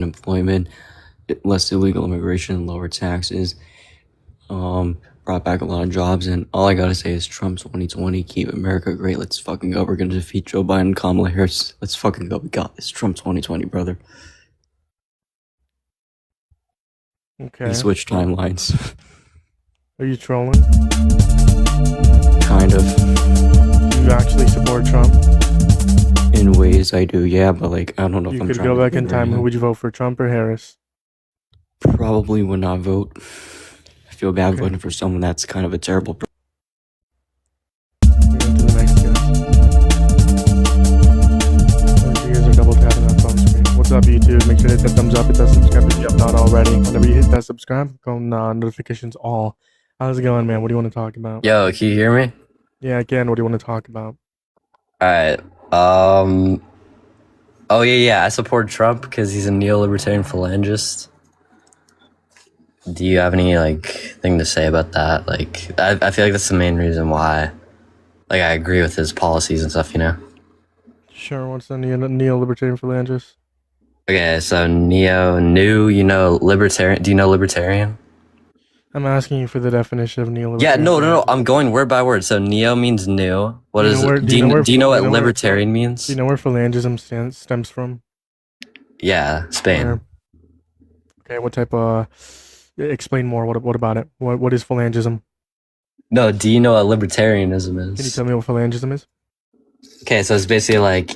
employment, less illegal immigration, lower taxes, brought back a lot of jobs. And all I gotta say is Trump 2020, keep America great. Let's fucking go. We're gonna defeat Joe Biden, Kamala Harris. Let's fucking go. We got this. Trump 2020, brother. Okay. We switched timelines. Are you trolling? Kind of. Do you actually support Trump? In ways I do, yeah, but like, I don't know if You I'm could trying go to back do in it time. right Who now. would you vote for, Trump or Harris? Probably would not vote. I feel bad Okay. voting for someone that's kind of a terrible person. Moving to the next guest. You guys are double tapping that phone screen. What's up, YouTube? Make sure to hit that thumbs up, hit that subscribe if you have not already. Whenever you hit that subscribe, go on notifications all. How's it going, man? What do you want to talk about? Yo, can you hear me? Yeah, I can. What do you want to talk about? Alright. Oh yeah, I support Trump because he's a neo-libertarian phalangist. Do you have any thing to say about that? I feel like that's the main reason why. I agree with his policies and stuff, you know? Sure, what's the neo-libertarian phalangist? Okay, so libertarian. Do you know libertarian? I'm asking you for the definition of Yeah, neo-libertarian. no. I'm going word by word. So neo means new. What is it? Do you know what libertarian means? Do you know where phalangism stems from? Yeah, Spain. Where? Okay, what type of... Explain more. What about it? What is phalangism? No, do you know what libertarianism is? Can you tell me what phalangism is? Okay, so it's basically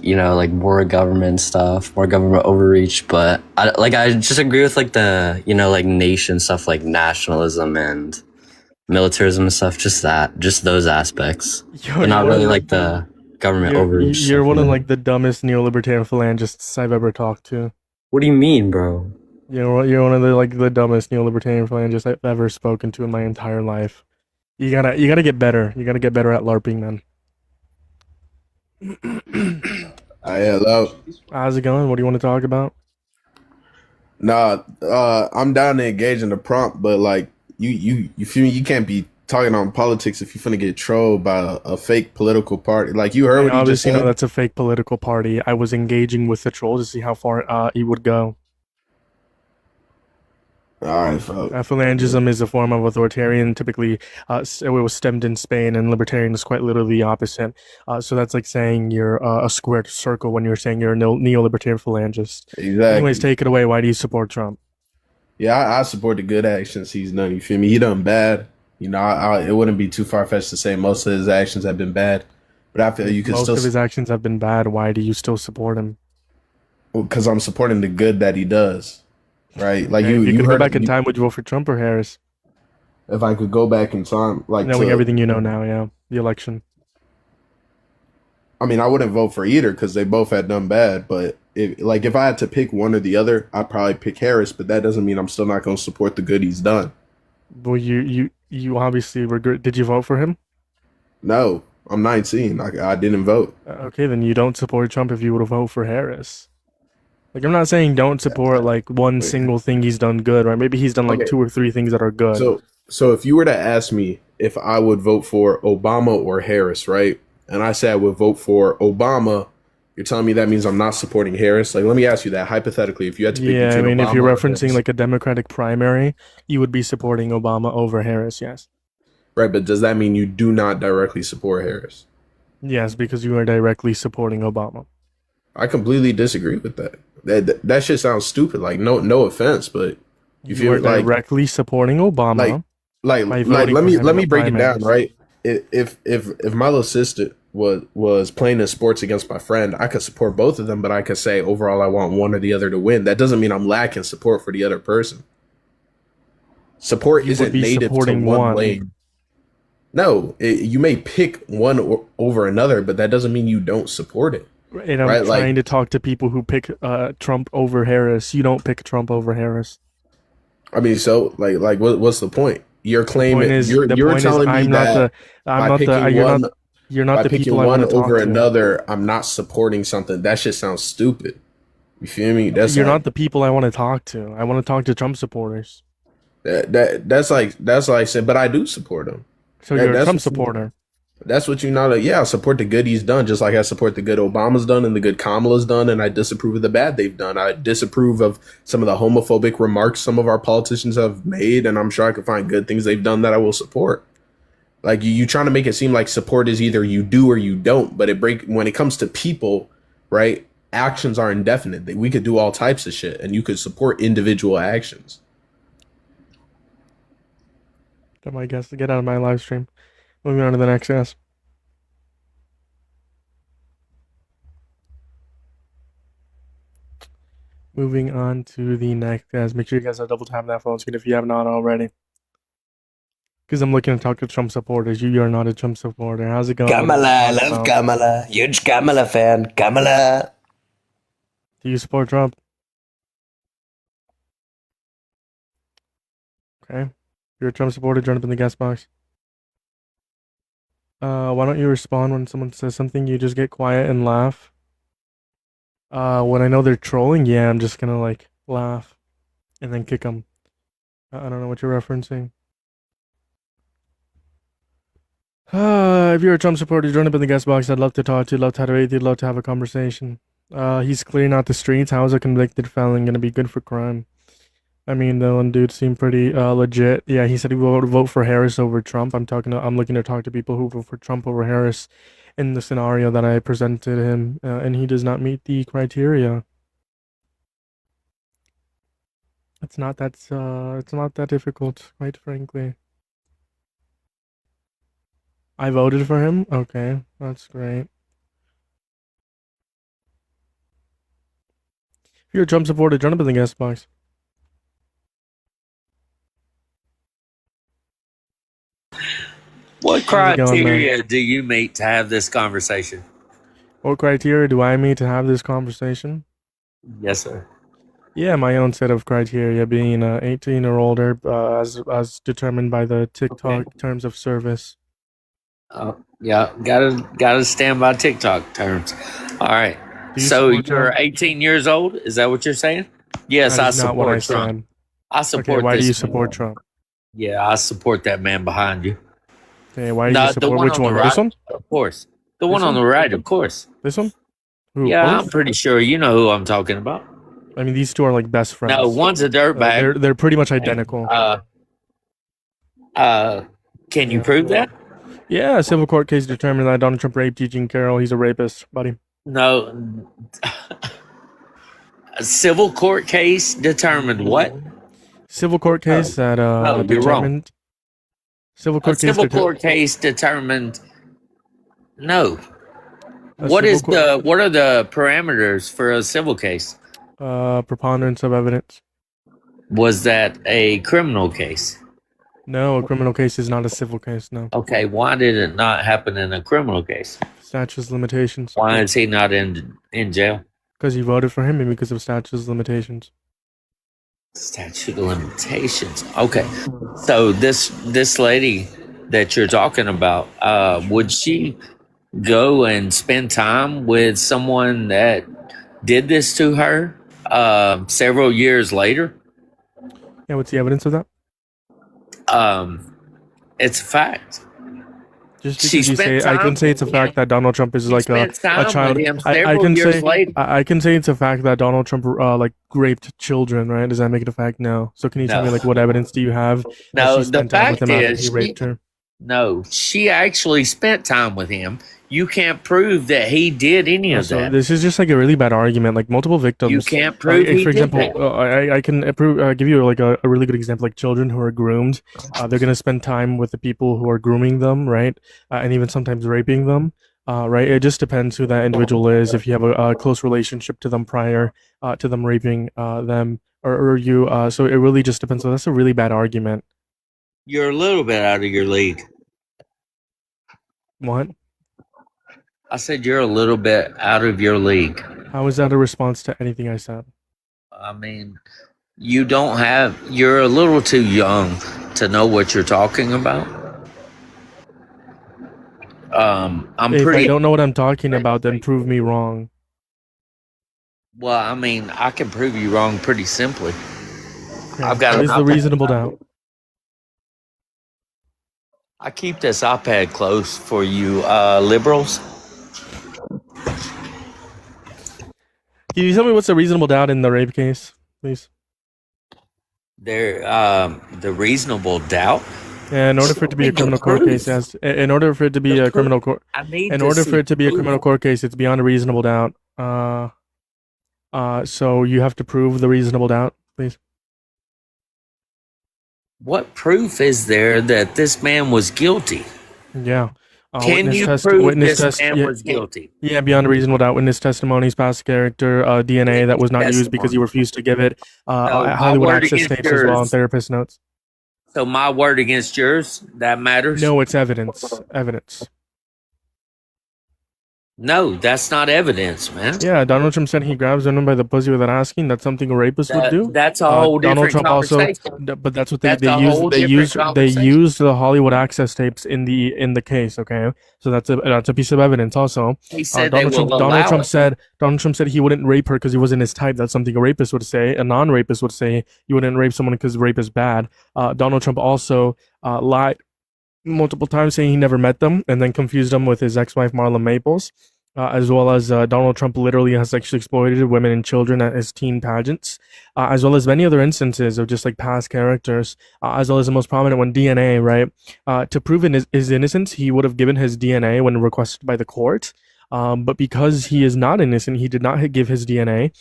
more government stuff, more government overreach, but I just agree with the nation stuff, like nationalism and militarism and stuff, just those aspects, but not really the government overreach. You're stuff, one of the dumbest neo-libertarian phalangists I've ever talked to. What do you mean, bro? You're one of the dumbest neo-libertarian phalangists I've ever spoken to in my entire life. You gotta get better. You gotta get better at LARPing, man. Hello. How's it going? What do you want to talk about? Nah, I'm down to engage in the prompt, but you feel me? You can't be talking on politics if you're finna get trolled by a fake political party. Like you heard what he just said. Obviously, no, that's a fake political party. I was engaging with the troll to see how far he would go. All right, folks. Phalangism is a form of authoritarian. Typically, it was stemmed in Spain, and libertarian is quite literally the opposite. So that's like saying you're a squared circle when you're saying you're a neo-libertarian phalangist. Exactly. Anyways, take it away. Why do you support Trump? Yeah, I support the good actions he's done. You feel me? He done bad. You know, it wouldn't be too far fetched to say most of his actions have been bad, but I feel you can Most still of his actions have been bad. Why do you still support him? because I'm supporting the good that he does. Right? Like Okay, if you could go heard back in time, would you vote for Trump or Harris? if I could go back in time, Knowing everything you know now, yeah, the election. I mean, I wouldn't vote for either because they both had done bad. But if I had to pick one or the other, I'd probably pick Harris. But that doesn't mean I'm still not going to support the good he's done. Well, you obviously regret. Did you vote for him? No, I'm 19. I didn't vote. Okay, then you don't support Trump if you would have voted for Harris. Like, I'm not saying don't support one single thing he's done good, right? Maybe he's done Okay. 2 or 3 things that are good. So if you were to ask me if I would vote for Obama or Harris, right? And I say I would vote for Obama, you're telling me that means I'm not supporting Harris? Like, let me ask you that hypothetically. If you had to pick Yeah, I between mean, Obama if you're or referencing Harris. a Democratic primary, you would be supporting Obama over Harris, yes. Right, but does that mean you do not directly support Harris? Yes, because you are directly supporting Obama. I completely disagree with that. That shit sounds stupid. Like no offense, but You feel are directly supporting Obama. let voting for me him let in me the break it down, primaries. right? If my little sister was playing in sports against my friend, I could support both of them, but I could say overall I want one or the other to win. That doesn't mean I'm lacking support for the other person. Support You would isn't be native to supporting one one. lane. No, you may pick one over another, but that doesn't mean you don't support it. And I'm Right, trying to talk to people who pick Trump over Harris. You don't pick Trump over Harris. I mean, so what's the point? You're claiming you're telling me that by picking one you're not by the picking people I one want to talk over to. another, I'm not supporting something. That shit sounds stupid. You feel me? That's You're like, not the people I want to talk to. I want to talk to Trump supporters. that's like I said, but I do support him. So That- you're a that's Trump what- supporter. That's what you not. Yeah, I support the good he's done, just like I support the good Obama's done and the good Kamala's done, and I disapprove of the bad they've done. I disapprove of some of the homophobic remarks some of our politicians have made, and I'm sure I can find good things they've done that I will support. Like you trying to make it seem like support is either you do or you don't, but when it comes to people, right? Actions are indefinite. We could do all types of shit, and you could support individual actions. That my guess to get out of my live stream. Moving on to the next guest. Moving on to the next guest. Make sure you guys are double tapping that phone screen if you have not already. Because I'm looking to talk to Trump supporters. You are not a Trump supporter. How's it going? Kamala, love Kamala. Huge Kamala fan. Kamala. Do you support Trump? Okay. You're a Trump supporter, join up in the guest box. Why don't you respond when someone says something? You just get quiet and laugh. When I know they're trolling, yeah, I'm just gonna like laugh and then kick them. I don't know what you're referencing. If you're a Trump supporter, join up in the guest box. I'd love to talk to you, love to have a debate, love to have a conversation. He's clearing out the streets. How is a convicted felon gonna be good for crime? I mean, the one dude seemed pretty legit. Yeah, he said he would vote for Harris over Trump. I'm looking to talk to people who vote for Trump over Harris in the scenario that I presented him, and he does not meet the criteria. It's not that difficult, quite frankly. I voted for him? Okay, that's great. If you're a Trump supporter, join up in the guest box. What How's it going, criteria do you meet to have this conversation? What criteria do I meet to have this conversation? Yes, sir. Yeah, my own set of criteria, being 18 or older, as determined by the TikTok terms of service. Yeah, gotta stand by TikTok terms. All right. Do you So support you're Trump? 18 years old? Is that what you're saying? Yes, That I is not what I support Trump. said. I Okay, support why do this you man. support Trump? Yeah, I support that man behind you. Okay, why do No, you the support one which on the one? right, This one? of course. The This one on one? the right, of course. This one? Who? Yeah, Both? I'm pretty sure you know who I'm talking about. I mean, these two are like best friends. No, one's a dirtbag. They're pretty much identical. Can you prove that? Yeah, a civil court case determined that Donald Trump raped Eugene Carroll. He's a rapist, buddy. No. A civil court case determined what? Civil court case that No, you're determined. Civil A court case. civil court case determined. No. A What civil is court- what are the parameters for a civil case? preponderance of evidence? Was that a criminal case? No, a criminal case is not a civil case. No, Okay, why did it not happen in a criminal case? statute of limitations. Why is he not in jail? Because you voted for him and because of statute of limitations. Statute of limitations. Okay, so this lady that you're talking about, would she go and spend time with someone that did this to her several years later? Yeah, what's the evidence of that? It's a fact. Just She because you spent say, I time can say it's a with fact him. that Donald Trump is like spent time a child. with him I several can years say later. I can say it's a fact that Donald Trump like raped children, right? Does that make it a fact? No. So can you tell No. me like what evidence do you have that No, she the spent time with fact him after is he raped her? No, she actually spent time with him. You can't prove that he did any of So that. this is just like a really bad argument. Like multiple victims. You can't prove he for did example, that. I can give you like a really good example. Like children who are groomed, they're gonna spend time with the people who are grooming them, right? And even sometimes raping them, right? It just depends who that individual is. If you have a close relationship to them prior to them raping them, or you, so it really just depends. So that's a really bad argument. You're a little bit out of your league. What? I said you're a little bit out of your league. How is that a response to anything I said? I mean, you're a little too young to know what you're talking about. I'm If I pretty don't know what I'm talking about, then prove me wrong. well. I mean, I can prove you wrong pretty simply. Okay. I've got What is the enough- reasonable doubt? I keep this iPad close for you, liberals. Can you tell me what's the reasonable doubt in the rape case, please? The reasonable doubt. In order for it to be a criminal court case, in order for it to be a criminal court, in order for it to be a criminal court case, it's beyond a reasonable doubt. So you have to prove the reasonable doubt, please. What proof is there that this man was guilty? Yeah. Can you prove this man was guilty? Yeah, beyond a reasonable doubt. Witness testimonies, past character, DNA that was not used because you refused to give it. Hollywood access tapes as well, and therapist notes. So my word against yours, that matters? No, it's evidence. Evidence. No, that's not evidence, man. Yeah, Donald Trump said he grabs women by the pussy without asking. That's something a rapist would do. That's a whole Donald different Trump conversation. but that's what they That's used. a whole They different used the Hollywood access tapes in the case. Okay, so that's a piece of evidence. Also, He said Donald Trump said he wouldn't rape her because he wasn't his type. That's something a rapist would say. A non-rapist would say you wouldn't rape someone because rape is bad. Donald Trump also lied multiple times, saying he never met them, and then confused them with his ex-wife Marla Maples. As well as Donald Trump literally has sexually exploited women and children at his teen pageants, as well as many other instances of just like past characters, as well as the most prominent one, DNA, right? To prove his innocence, he would have given his DNA when requested by the court, but because he is not innocent, he did not give his DNA,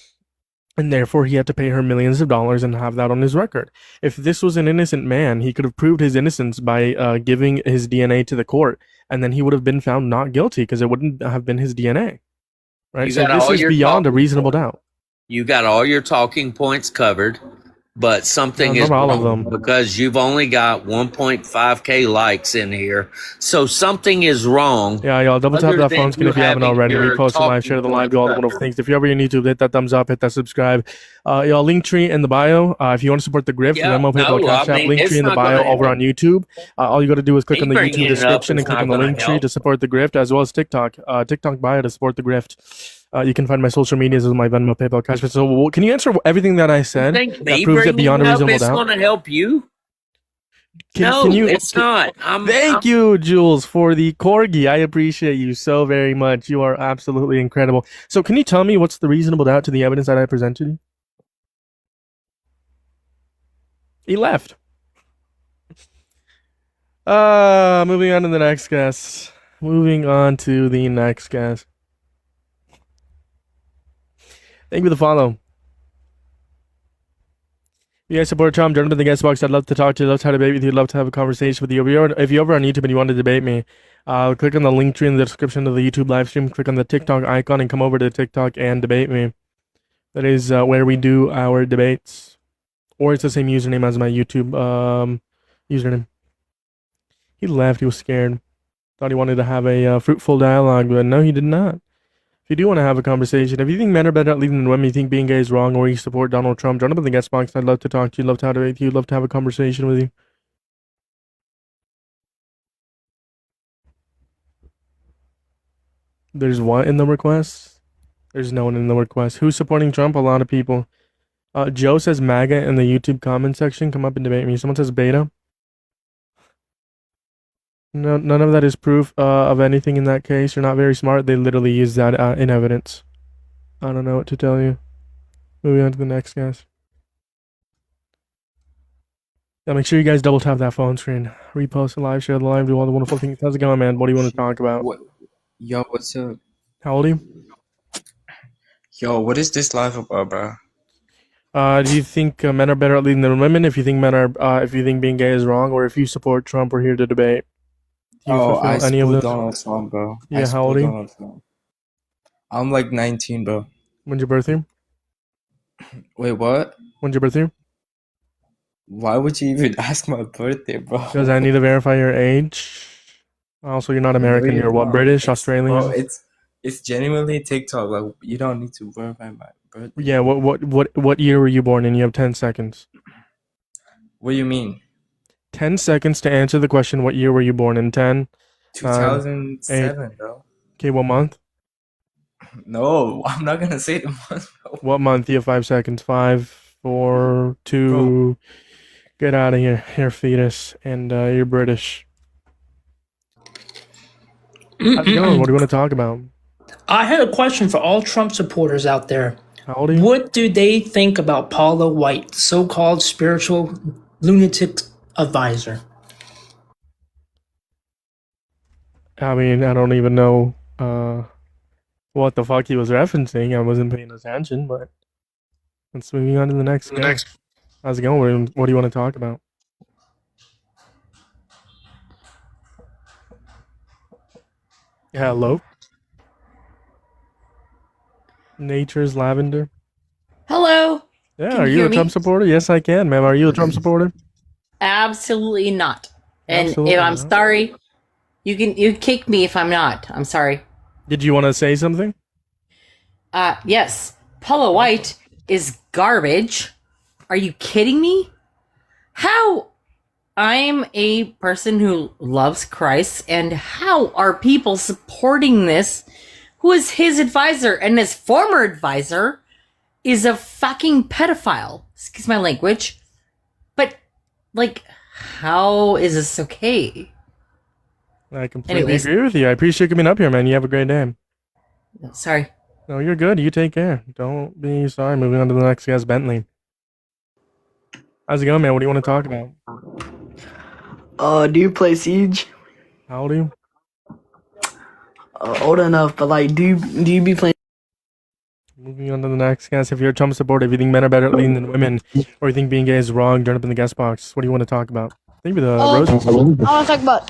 and therefore he had to pay her millions of dollars and have that on his record. If this was an innocent man, he could have proved his innocence by giving his DNA to the court, and then he would have been found not guilty because it wouldn't have been his DNA. Right? So this is beyond a reasonable doubt. You got all your talking points covered, but something is all of wrong them. because you've only got 1.5K likes in here. So something is wrong. Yeah, y'all double tap Other that than phone screen you if you haven't having already. your Repost the live, share the live, do all the wonderful things. If you're ever on YouTube, hit that thumbs up, hit that subscribe. Y'all, link tree in the bio. If you want to support the Grift, Yeah, Venmo, PayPal, no, Cash I App, mean, link it's tree in the not bio gonna over help. on YouTube. All you got to do is click on the bringing YouTube it up description is and click not on the gonna link tree help. to support the Grift, as well as TikTok. TikTok bio to support the Grift. You can find my social medias with my Venmo, PayPal, Cash App. So can you answer everything that I said Think that me proves it bringing beyond a it up reasonable is doubt? going to help you? Can you? It's not. Thank you, Jules, for the corgi. I appreciate you so very much. You are absolutely incredible. So, can you tell me what's the reasonable doubt to the evidence that I presented you? He left. Moving on to the next guest. Thank you for the follow. If you guys support Trump, jump into the guest box. I'd love to talk to you. Love to have a debate with you. Love to have a conversation with you. If you're over on YouTube and you want to debate me, click on the link tree in the description of the YouTube live stream. Click on the TikTok icon and come over to TikTok and debate me. That is where we do our debates. Or it's the same username as my YouTube username. He left. He was scared. Thought he wanted to have a fruitful dialogue, but no, he did not. If you do want to have a conversation, if you think men are better at leading than women, you think being gay is wrong, or you support Donald Trump, join up in the guest box. I'd love to talk to you, love to have a debate with you, love to have a conversation with you. There's what in the request? There's no one in the request. Who's supporting Trump? A lot of people. Joe says MAGA in the YouTube comment section. Come up and debate me. Someone says beta. No, none of that is proof of anything in that case. You're not very smart. They literally use that in evidence. I don't know what to tell you. Moving on to the next, guys. Yeah, make sure you guys double tap that phone screen. Repost the live, share the live, do all the wonderful things. How's it going, man? What do you want to talk about? Yo, what's up? How old are you? Yo, what is this live about, bro? Do you think men are better at leading than women? If you think if you think being gay is wrong, or if you support Trump, we're here to debate. Do you Oh, I fulfill any of support those? Donald Trump, bro. Yeah, how old are you? I'm like 19, bro. When's your birthday? Wait, what? When's your birthday? Why would you even ask my birthday, bro? Because I need to verify your age. Also, you're not American. You're what? British, Australian? Bro, it's genuinely TikTok. Like, you don't need to verify my birthday. Yeah. What year were you born in? You have 10 seconds. What do you mean? 10 seconds to answer the question. What year were you born in? 10. 2007, bro. Okay. What month? No, I'm not gonna say the month, bro. What month? You have 5 seconds. 5, 4, 2. Get out of here. You're a fetus, and you're British. How's it going? What do you want to talk about? I had a question for all Trump supporters out there. How old are you? What do they think about Paula White, so-called spiritual lunatic advisor? I mean, I don't even know what the fuck he was referencing. I wasn't paying attention, but let's move on to the next guy. How's it going? What do you want to talk about? Hello? Nature's Lavender? Hello. Yeah, Can are you you hear a Trump me? supporter? Yes, I can, ma'am. Are you a Trump supporter? Absolutely not. And Absolutely if I'm not. sorry, you kick me if I'm not. I'm sorry. Did you want to say something? Yes. Paula White is garbage. Are you kidding me? How? I'm a person who loves Christ, and how are people supporting this? Who is his advisor and his former advisor is a fucking pedophile. Excuse my language. But, like, how is this okay? I completely Anyways. agree with you. I appreciate you coming up here, man. You have a great day. Sorry. No, you're good. You take care. Don't be sorry. Moving on to the next guest, Bentley. How's it going, man? What do you want to talk about? Do you play Siege? How old are you? Old enough, but like, do you be playing? Moving on to the next guest. If you're a Trump supporter, if you think men are better at leading than women, or you think being gay is wrong, turn up in the guest box. What do you want to talk about? Maybe the rose. I want to talk about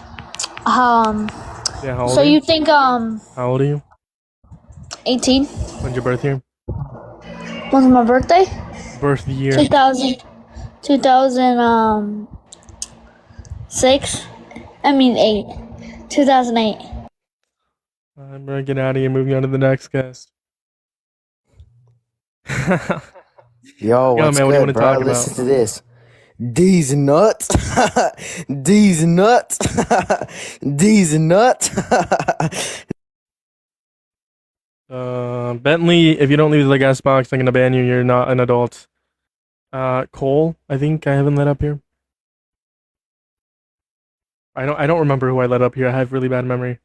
Yeah, how old so are you? you think How old are you? 18? When's your birth year? When's my birthday? Birth year. 2006. I mean 8. 2008. I'm gonna get out of here. Moving on to the next guest. Yo, what's man, what do you good, wanna bro? talk Listen about? to this. These nuts. These nuts. These nuts. Bentley, if you don't leave the guest box, I'm gonna ban you. You're not an adult. Cole, I think I haven't let up here. I don't remember who I let up here. I have really bad memory.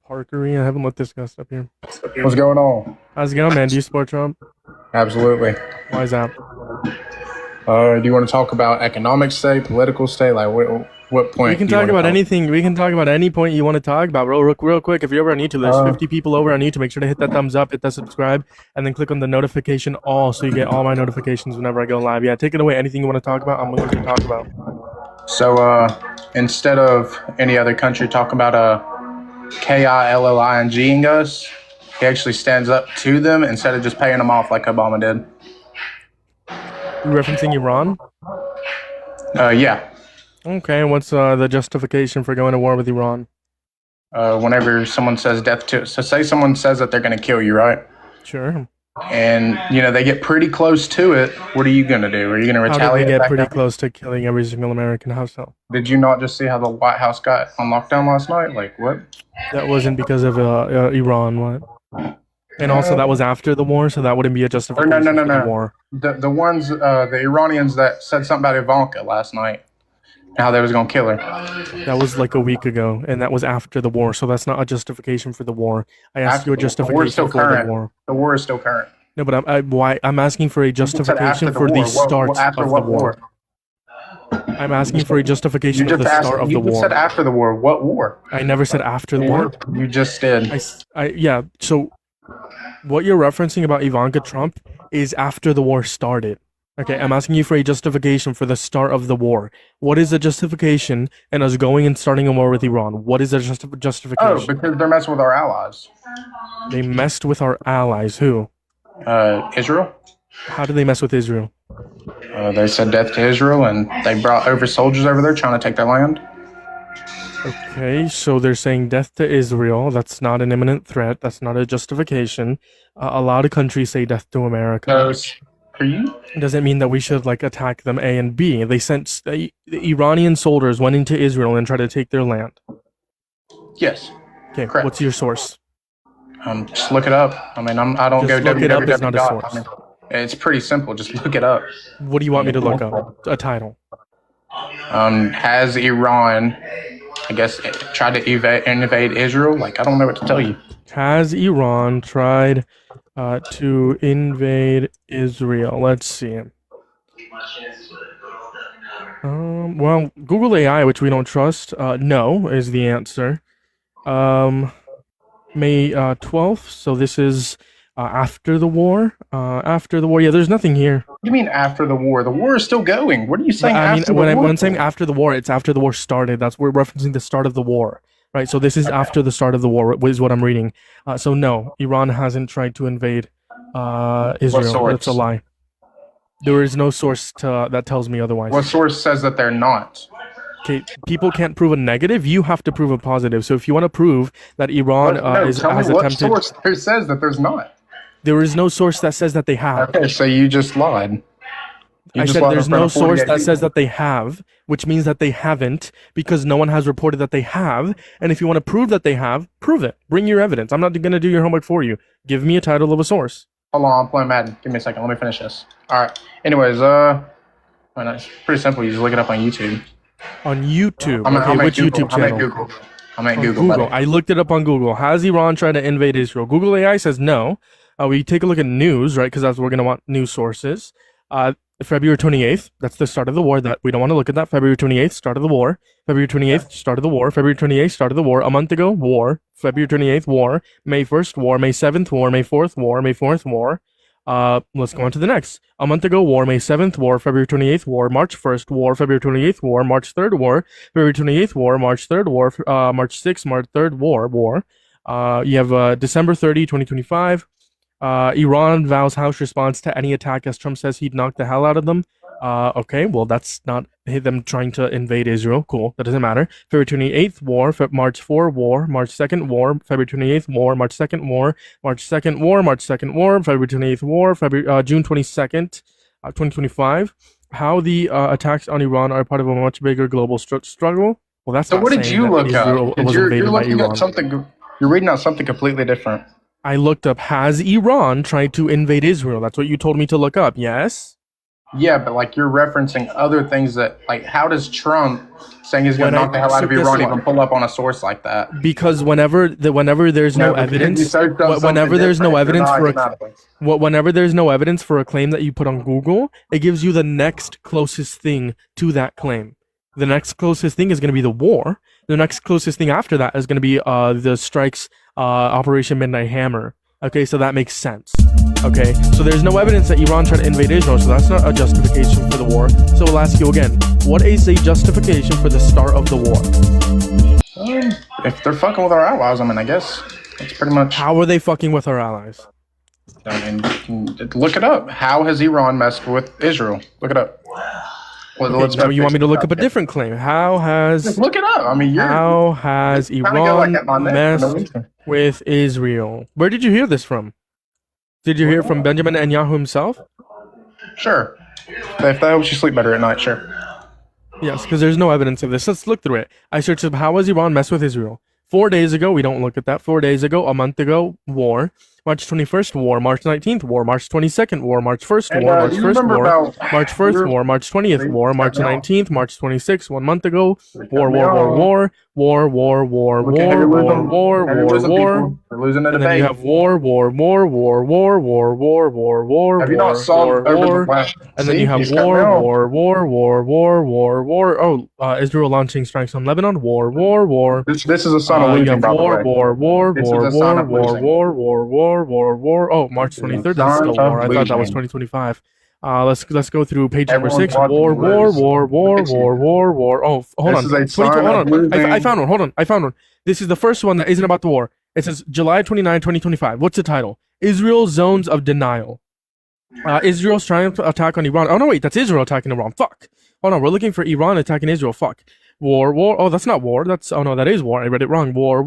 Parkery, I haven't let this guest up here. What's going on? How's it going, man? Do you support Trump? Absolutely. Why is that? Do you want to talk about economic state, political state? Like, what point? We can do you talk wanna about anything. We can talk about any point you want to talk about. Real quick, if you're ever on YouTube, there's 50 people over on YouTube. Make sure to hit that thumbs up, hit that subscribe, and then click on the notification all so you get all my notifications whenever I go live. Yeah, take it away. Anything you want to talk about, I'm willing to talk about. So, instead of any other country talking about KILLING us, he actually stands up to them instead of just paying them off like Obama did. You referencing Iran? Yeah. Okay, what's the justification for going to war with Iran? Whenever someone says death to, so say someone says that they're going to kill you, right? Sure. And they get pretty close to it. What are you going to do? Are you going to How retaliate? did they get back pretty up? close to killing every single American household? Did you not just see how the White House got on lockdown last night? Like, what? That wasn't because of Iran, what? And also, that was after the war, so that wouldn't be a justification for the war. The ones, the Iranians that said something about Ivanka last night, how they was going to kill her. That was like a week ago, and that was after the war, so that's not a justification for the war. I asked you a justification for the war. The war is still current. No, but I'm asking for a justification for the start of the war. I'm asking for a justification of the start of the war. You said after the war. What war? I never said after the war. You just did. Yeah, so what you're referencing about Ivanka Trump is after the war started. Okay, I'm asking you for a justification for the start of the war. What is the justification in us going and starting a war with Iran? What is the justification? Oh, because they're messing with our allies. They messed with our allies. Who? Israel. How did they mess with Israel? They said death to Israel, and they brought over soldiers over there trying to take their land. Okay, so they're saying death to Israel. That's not an imminent threat. That's not a justification. A lot of countries say death to America. Doesn't mean that we should attack them A and B. They sent the Iranian soldiers went into Israel and tried to take their land. Yes. Okay, correct. What's your source? Just look it up. I mean, I don't Just go look it up is not a source. I mean, it's pretty simple. Just look it up. What do you want me to look up? A title. Has Iran I guess, tried to invade Israel. Like, I don't know what to tell you. Has Iran tried to invade Israel? Let's see. Well, Google AI, which we don't trust, no is the answer. May 12th, so this is after the war. Yeah, there's nothing here. What do you mean after the war? The war is still going. What are you saying? I mean, after when the war? I'm saying after the war, it's after the war started. That's we're referencing the start of the war, right? So this is after the start of the war, is what I'm reading. So no, Iran hasn't tried to invade Israel. That's a lie. There is no source that tells me otherwise. What source says that they're not? Okay, people can't prove a negative. You have to prove a positive. So if you want to prove that Iran has attempted, what source there says that there's not? There is no source that says that they have. Okay, so you just lied. I said there's no source that says that they have, which means that they haven't, because no one has reported that they have. And if you want to prove that they have, prove it. Bring your evidence. I'm not going to do your homework for you. Give me a title of a source. Hold on, I'm playing Madden. Give me a second. Let me finish this. All right. Anyways, it's pretty simple. You just look it up on YouTube. On YouTube? Okay, which YouTube channel? I'm at Google. I looked it up on Google. Has Iran tried to invade Israel? Google AI says no. We take a look at news, right? Because that's we're going to want news sources. February 28th, that's the start of the war. That we don't want to look at that. February 28th, start of the war. February 28th, start of the war. February 28th, start of the war. A month ago, war. February 28th, war. May 1st, war. May 7th, war. May 4th, war. May 4th, war. Let's go on to the next. A month ago, war. May 7th, war. February 28th, war. March 1st, war. February 28th, war. March 3rd, war. February 28th, war. March 3rd, war. March 6th, March 3rd, war. You have December 30, 2025. Iran vows House response to any attack as Trump says he'd knock the hell out of them. Okay, well, that's not them trying to invade Israel. Cool, that doesn't matter. February 28th, war. March 4, war. March 2nd, war. February 28th, war. March 2nd, war. March 2nd, war. March 2nd, war. February 28th, war. June 22nd, 2025. How the attacks on Iran are part of a much bigger global struggle. Well, that's so. Not what did you look Israel up? Was You're invaded by looking Iran. at something. You're reading out something completely different. I looked up, has Iran tried to invade Israel? That's what you told me to look up, yes? Yeah, but like you're referencing other things that, like, how does Trump saying he's going to knock the hell out of Iran even pull up on a source like that? Because whenever there's no evidence, whenever there's no evidence for a claim that you put on Google, it gives you the next closest thing to that claim. The next closest thing is going to be the war. The next closest thing after that is going to be the strikes, Operation Midnight Hammer. Okay, so that makes sense. Okay, so there's no evidence that Iran tried to invade Israel, so that's not a justification for the war. So we'll ask you again, what is a justification for the start of the war? If they're fucking with our allies, I mean, I guess that's pretty much. How are they fucking with our allies? I mean, look it up. How has Iran messed with Israel? Look it up. Okay, now you want me to look up a different claim? How has just look it up? I mean, how has Iran messed with Israel? Where did you hear this from? Did you hear it from Benjamin Netanyahu himself? Sure. If that helps you sleep better at night, sure. Yes, because there's no evidence of this. Let's look through it. I searched up how has Iran messed with Israel. 4 days ago, we don't look at that. 4 days ago, a month ago, war. March 21st, war. March 19th, war. March 22nd, war. March 1st, war. March 1st, war. March 1st, war. March 20th, war. March 19th, March 26th, 1 month ago, war. We're losing the And then debate. you have war. Have you not solved over the last? And then you have war. Oh, Israel launching strikes on Lebanon. War. This is a sign of You losing, have by the way. war. Oh, March 23rd. That's still war. I thought that was 2025. Let's go through page number 6. War. Oh, hold on. 22, hold on. I found one. Hold on. I found one. This is the first one that isn't about the war. It says July 29, 2025. What's the title? Israel zones of denial. Israel's trying to attack on Iran. Oh no, wait, that's Israel attacking Iran. Fuck. Hold on, we're looking for Iran attacking Israel. Fuck. War. Oh, that's not war. That is war. I read it wrong. War.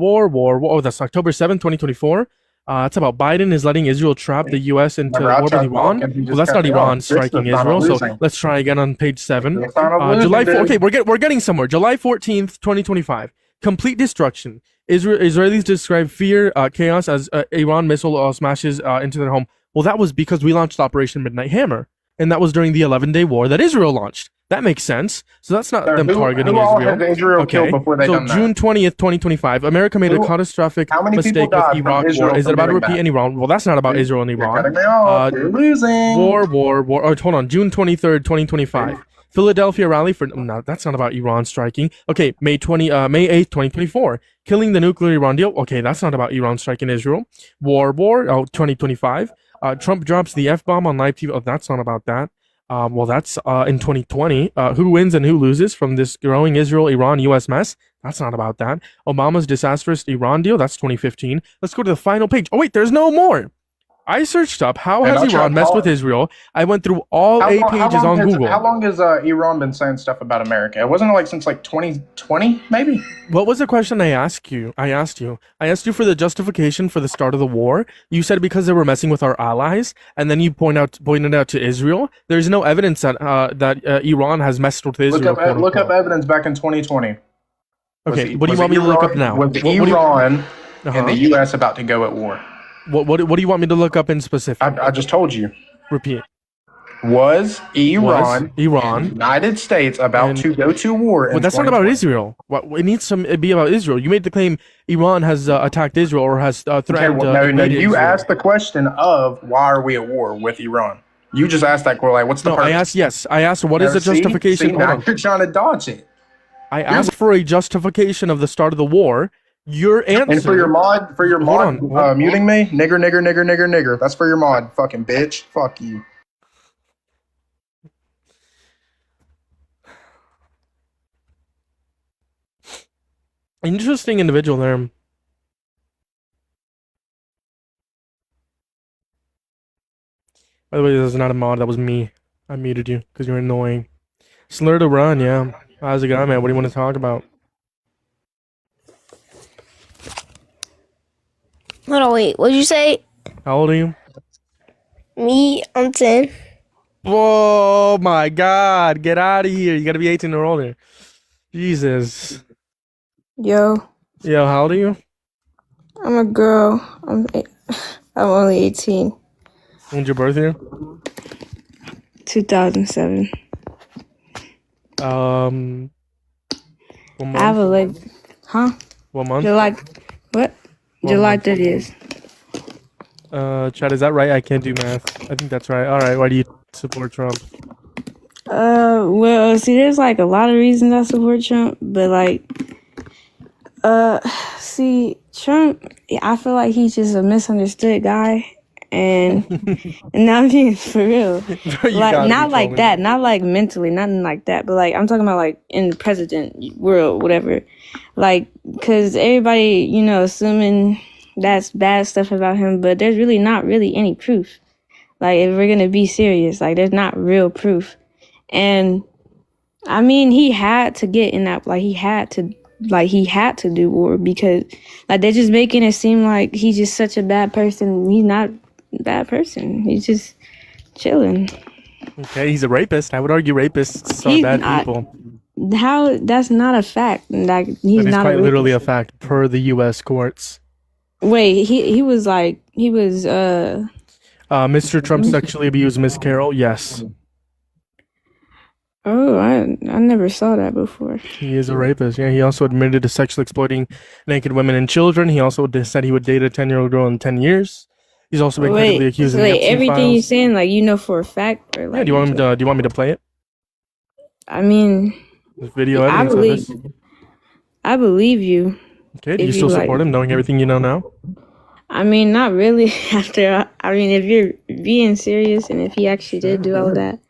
Oh, that's October 7th, 2024. It's about Biden is letting Israel trap the U.S. into war with Iran. Well, that's not Iran striking Israel. So let's try again on page 7. July 4th. Okay, we're getting somewhere. July 14th, 2025. Complete destruction. Israelis describe fear, chaos as Iran missile smashes into their home. Well, that was because we launched Operation Midnight Hammer, and that was during the 11-day war that Israel launched. That makes sense. So that's not So them targeting who all Israel. has Israel killed before they so done that? June 20th, 2025, America made a Who- catastrophic how many people mistake with died from Iraq Israel war. Is for it about to doing repeat that? in Iran? Well, that's not about Israel and You're Iran. cutting me off. You're losing. War. Oh, hold on. June 23rd, 2025. Philadelphia rally for no, that's not about Iran striking. Okay, May 8th, 2024. Killing the nuclear Iran deal. Okay, that's not about Iran striking Israel. War. 2025. Trump drops the F-bomb on live TV. Oh, that's not about that. Well, that's in 2020. Who wins and who loses from this growing Israel-Iran-US mess? That's not about that. Obama's disastrous Iran deal. That's 2015. Let's go to the final page. Oh wait, there's no more. I searched up how has Iran messed with Israel. I went through all 8 pages on Google. How long has Iran been saying stuff about America? It wasn't like since like 2020, maybe. What was the question I asked you? I asked you for the justification for the start of the war. You said because they were messing with our allies, and then you pointed out to Israel. There's no evidence that Iran has messed with Israel. Look up evidence back in 2020. Okay, what do you want me to look up now? Was Iran and the U.S. about to go at war? What do you want me to look up in specific? I just told you. Repeat. Was Iran United States about to go to war? Well, that's not about Israel. It needs to be about Israel. You made the claim Iran has attacked Israel or has threatened. No, you asked the question of why are we at war with Iran? You just asked that question. Like, what's the purpose? I asked what is the justification? See, now you're trying to dodge it. I asked for a justification of the start of the war. Your answer. And for your mod, muting me, nigger. That's for your mod, fucking bitch. Fuck you. Interesting individual there. By the way, this is not a mod. That was me. I muted you because you're annoying. Slur to run, yeah. How's it going, man? What do you want to talk about? Hold on, wait. What'd you say? How old are you? Me, I'm 10. Oh my God! Get out of here! You gotta be 18 or older. Jesus. Yo. Yo, how old are you? I'm a girl. I'm only 18. When's your birth year? 2007. What month? I have a What month? July. What? July 30th. Chad, is that right? I can't do math. I think that's right. All right. Why do you support Trump? Well, see, there's like a lot of reasons I support Trump, but like, see, Trump, I feel like he's just a misunderstood guy, and I'm being for real. Like, not like that, not like mentally, nothing like that, but like, I'm talking about like in the president world, whatever. Like, cause everybody, assuming that's bad stuff about him, but there's really not really any proof. Like, if we're gonna be serious, like, there's not real proof. And I mean, he had to get in that, he had to do war because, like, they're just making it seem like he's just such a bad person. He's not a bad person. He's just chilling. Okay, he's a rapist. I would argue rapists are bad people. How? That's not a fact. Like, he's not quite literally a fact per the U.S. courts. Wait, he was Mr. Trump sexually abused Miss Carroll. Yes. Oh, I never saw that before. He is a rapist. Yeah, he also admitted to sexually exploiting naked women and children. He also said he would date a 10-year-old girl in 10 years. He's also been critically accused of the Epstein everything files. you're saying, for a fact, or like? Yeah, do you want me to play it? I mean, there's video evidence of this. I believe you. Okay, do you still support him, knowing everything you know now? I mean, not really. If you're being serious, and if he actually did do all that,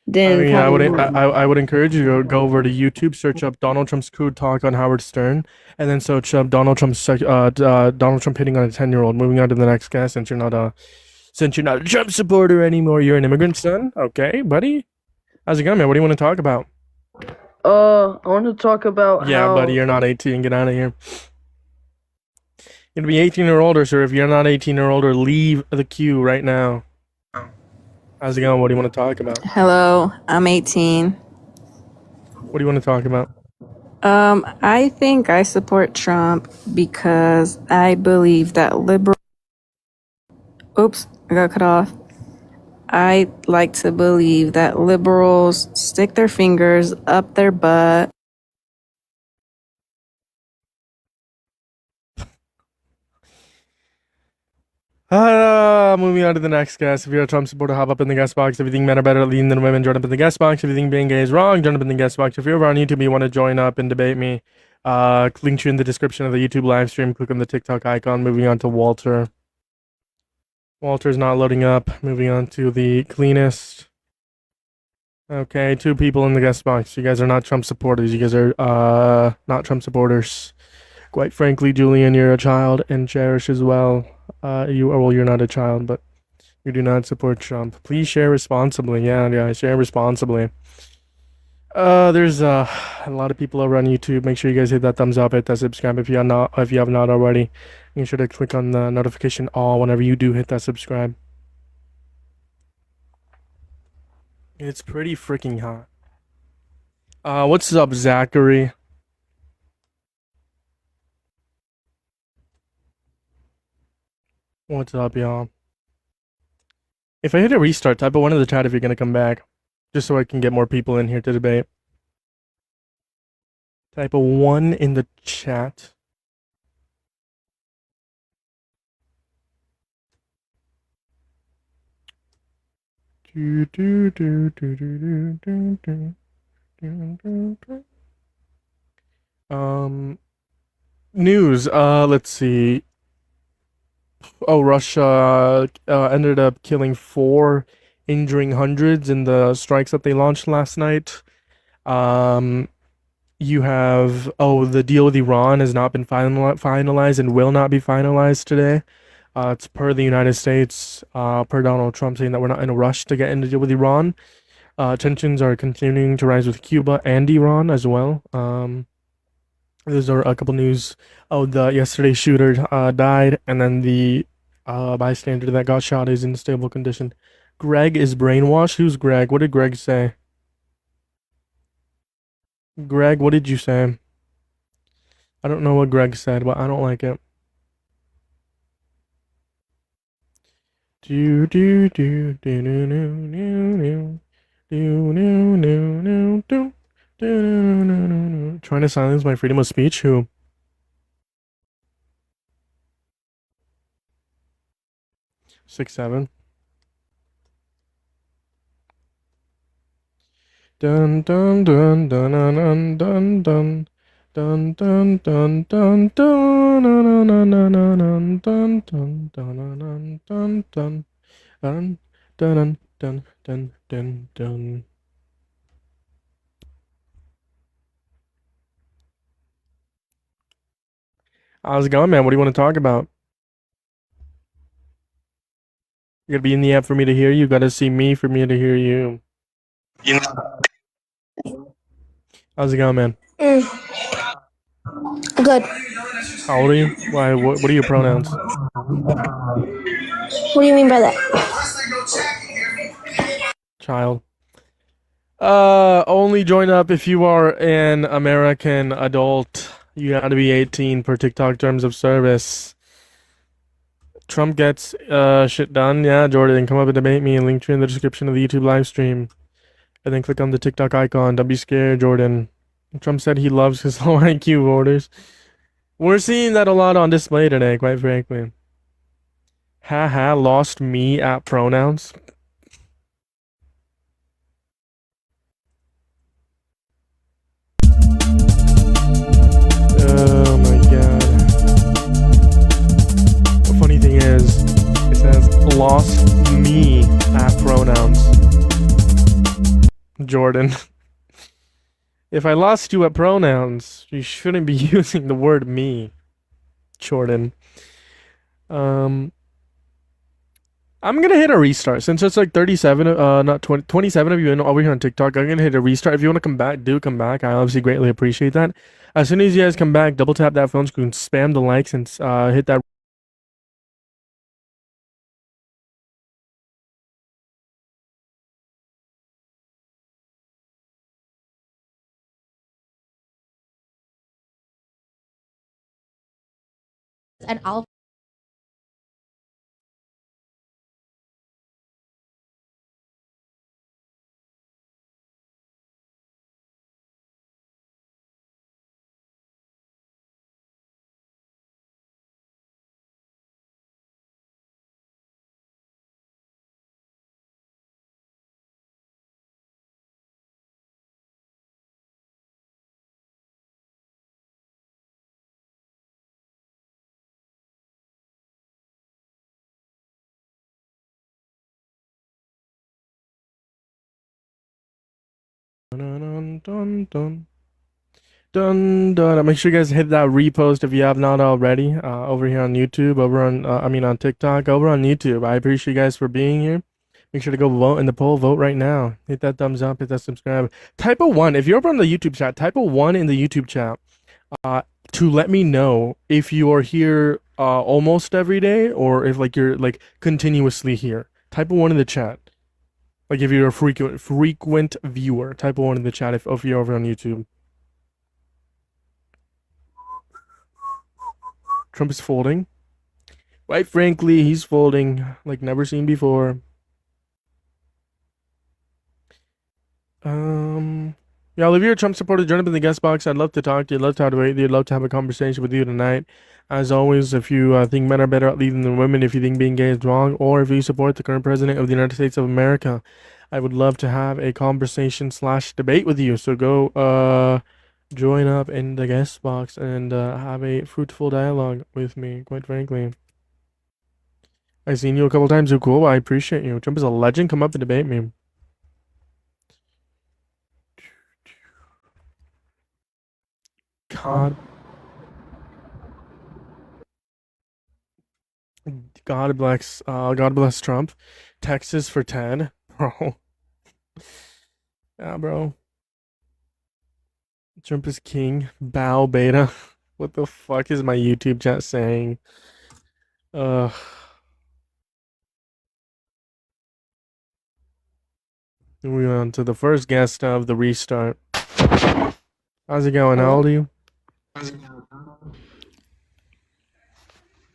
then I would encourage you to go over to YouTube, search up Donald Trump's crude talk on Howard Stern, and then search up Donald Trump hitting on a 10-year-old. Moving on to the next guy, since you're not a Trump supporter anymore, you're an immigrant son. Okay, buddy, how's it going, man? What do you want to talk about? I want to talk about how... buddy, you're not 18. Get out of here. You're gonna be 18 or older, sir. If you're not 18 or older, leave the queue right now. How's it going? What do you want to talk about? Hello, I'm 18. What do you want to talk about? I think I support Trump because I believe that Oops, I got cut off. I like to believe that liberals stick their fingers up their butt. Moving on to the next guest. If you're a Trump supporter, hop up in the guest box. If you think men are better at leading than women, join up in the guest box. If you think being gay is wrong, join up in the guest box. If you're over on YouTube and you want to join up and debate me, link you in the description of the YouTube live stream. Click on the TikTok icon. Moving on to Walter. Walter's not loading up. Moving on to the cleanest. Okay, 2 people in the guest box. You guys are not Trump supporters. You guys are not Trump supporters. Quite frankly, Julian, you're a child, and Cherish as well. You're not a child, but you do not support Trump. Please share responsibly. Yeah, share responsibly. There's a lot of people over on YouTube. Make sure you guys hit that thumbs up, hit that subscribe if you have not already. Make sure to click on the notification all whenever you do hit that subscribe. It's pretty freaking hot. What's up, Zachary? What's up, y'all? If I hit a restart, type a 1 in the chat if you're gonna come back. Just so I can get more people in here to debate. Type a 1 in the chat. News. Let's see. Oh, Russia ended up killing 4, injuring hundreds in the strikes that they launched last night. You have the deal with Iran has not been finalized and will not be finalized today. It's per the United States, per Donald Trump saying that we're not in a rush to get into deal with Iran. Tensions are continuing to rise with Cuba and Iran as well. There's a couple news. The yesterday's shooter died, and then the bystander that got shot is in stable condition. Greg is brainwashed. Who's Greg? What did Greg say? Greg, what did you say? I don't know what Greg said, but I don't like it. Do do do do do do do do do do. Trying to silence my freedom of speech. Who? Six, 7. Dun dun dun dun dun dun dun. Dun dun dun dun dun dun dun dun dun dun dun dun dun dun dun dun dun dun dun dun. How's it going, man? What do you want to talk about? You gotta be in the app for me to hear you. You gotta see me for me to hear you. How's it going, man? Good. How old are you? Why? What are your pronouns? What do you mean by that? Child. Only join up if you are an American adult. You gotta be 18 per TikTok terms of service. Trump gets shit done. Yeah, Jordan, come up and debate me. Link you in the description of the YouTube live stream. And then click on the TikTok icon. Don't be scared, Jordan. Trump said he loves his low IQ voters. We're seeing that a lot on display today, quite frankly. Haha, lost me at pronouns. Oh my god. The funny thing is, it says lost me at pronouns. Jordan. If I lost you at pronouns, you shouldn't be using the word me. Jordan. I'm gonna hit a restart since it's like 37, not 20, 27 of you in over here on TikTok. I'm gonna hit a restart. If you want to come back, do come back. I obviously greatly appreciate that. As soon as you guys come back, double tap that phone screen, spam the likes, and hit that. And I'll dun, dun. Dun, dun. Make sure you guys hit that repost if you have not already. Over here on YouTube, on TikTok, over on YouTube. I appreciate you guys for being here. Make sure to go vote in the poll. Vote right now. Hit that thumbs up. Hit that subscribe. Type a 1 if you're over on the YouTube chat. Type a 1 in the YouTube chat. To let me know if you are here almost every day or if like you're like continuously here. Type a 1 in the chat. Like if you're a frequent viewer. Type a 1 in the chat if you're over on YouTube. Trump is folding. Quite frankly, he's folding like never seen before. Yeah, if you're a Trump supporter, join up in the guest box. I'd love to talk to you. I'd love to debate you. I'd love to have a conversation with you tonight. As always, if you think men are better at leading than women, if you think being gay is wrong, or if you support the current president of the United States of America, I would love to have a conversation / debate with you. So go join up in the guest box and have a fruitful dialogue with me, quite frankly. I've seen you a couple times. You're cool. I appreciate you. Trump is a legend. Come up and debate me. God bless Trump. Texas for 10. Bro. Yeah, bro. Trump is king. Bow beta. What the fuck is my YouTube chat saying? Moving on to the first guest of the restart. How's it going? How old are you?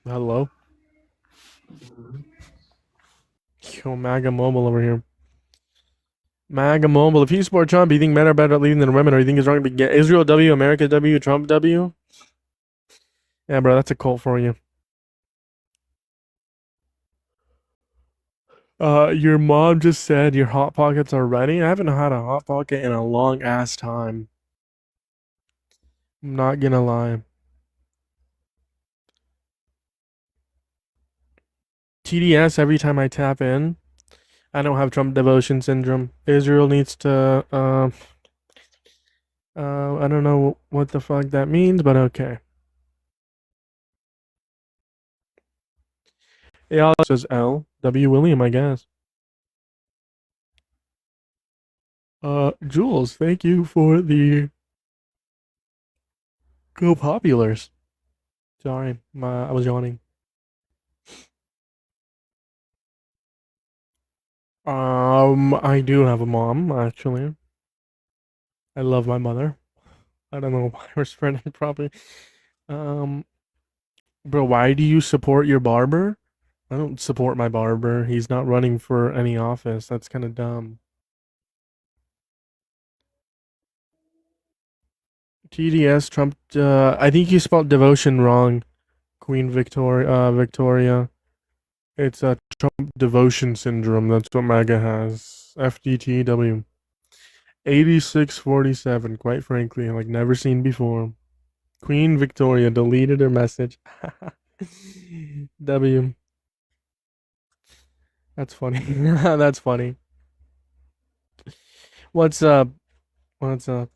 Hello? Yo, MAGA Mobile over here. MAGA Mobile. If you support Trump, you think men are better at leading than women, or you think it's wrong to be gay? Israel W, America W, Trump W? Yeah, bro, that's a cult for you. Your mom just said your Hot Pockets are ready. I haven't had a Hot Pocket in a long ass time. I'm not gonna lie. TDS every time I tap in. I don't have Trump devotion syndrome. Israel needs to, I don't know what the fuck that means, but okay. Yeah, says L. W. William, I guess. Jules, thank you for the Go Populars. Sorry, I was yawning. I do have a mom, actually. I love my mother. I don't know why we're spreading probably. Bro, why do you support your barber? I don't support my barber. He's not running for any office. That's kind of dumb. TDS Trump. I think you spelled devotion wrong, Queen Victoria. It's a Trump devotion syndrome. That's what MAGA has. FDTW. 8647. Quite frankly, like never seen before. Queen Victoria deleted her message. W. That's funny. That's funny. What's up? What's up?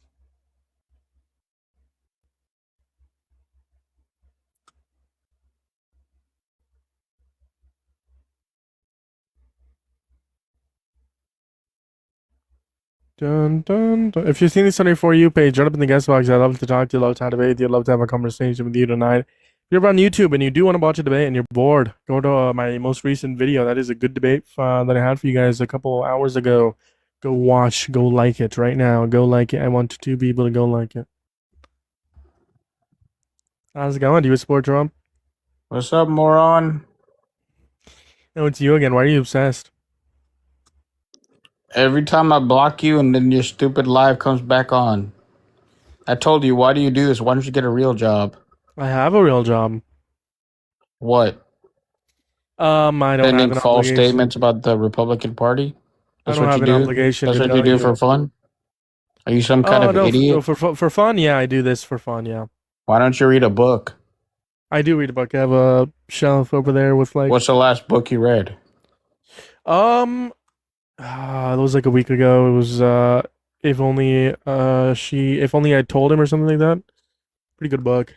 Dun, dun, dun. If you've seen this on your For You page, join up in the guest box. I'd love to talk to you. I'd love to have a debate. I'd love to have a conversation with you tonight. If you're on YouTube and you do want to watch a debate and you're bored, go to my most recent video. That is a good debate that I had for you guys a couple hours ago. Go watch. Go like it right now. Go like it. I want 2 people to go like it. How's it going? Do you support Trump? What's up, moron? No, it's you again. Why are you obsessed? Every time I block you and then your stupid live comes back on. I told you, why do you do this? Why don't you get a real job? I have a real job. What? I don't Sending have an false obligation. statements about the Republican Party? That's I don't what have you an do? obligation That's to what tell you do you. for fun? Are you some kind of idiot? For fun, yeah, I do this for fun, yeah. Why don't you read a book? I do read a book. I have a shelf over there with like. What's the last book you read? It was like a week ago. It If only if only I told him or something like that. Pretty good book.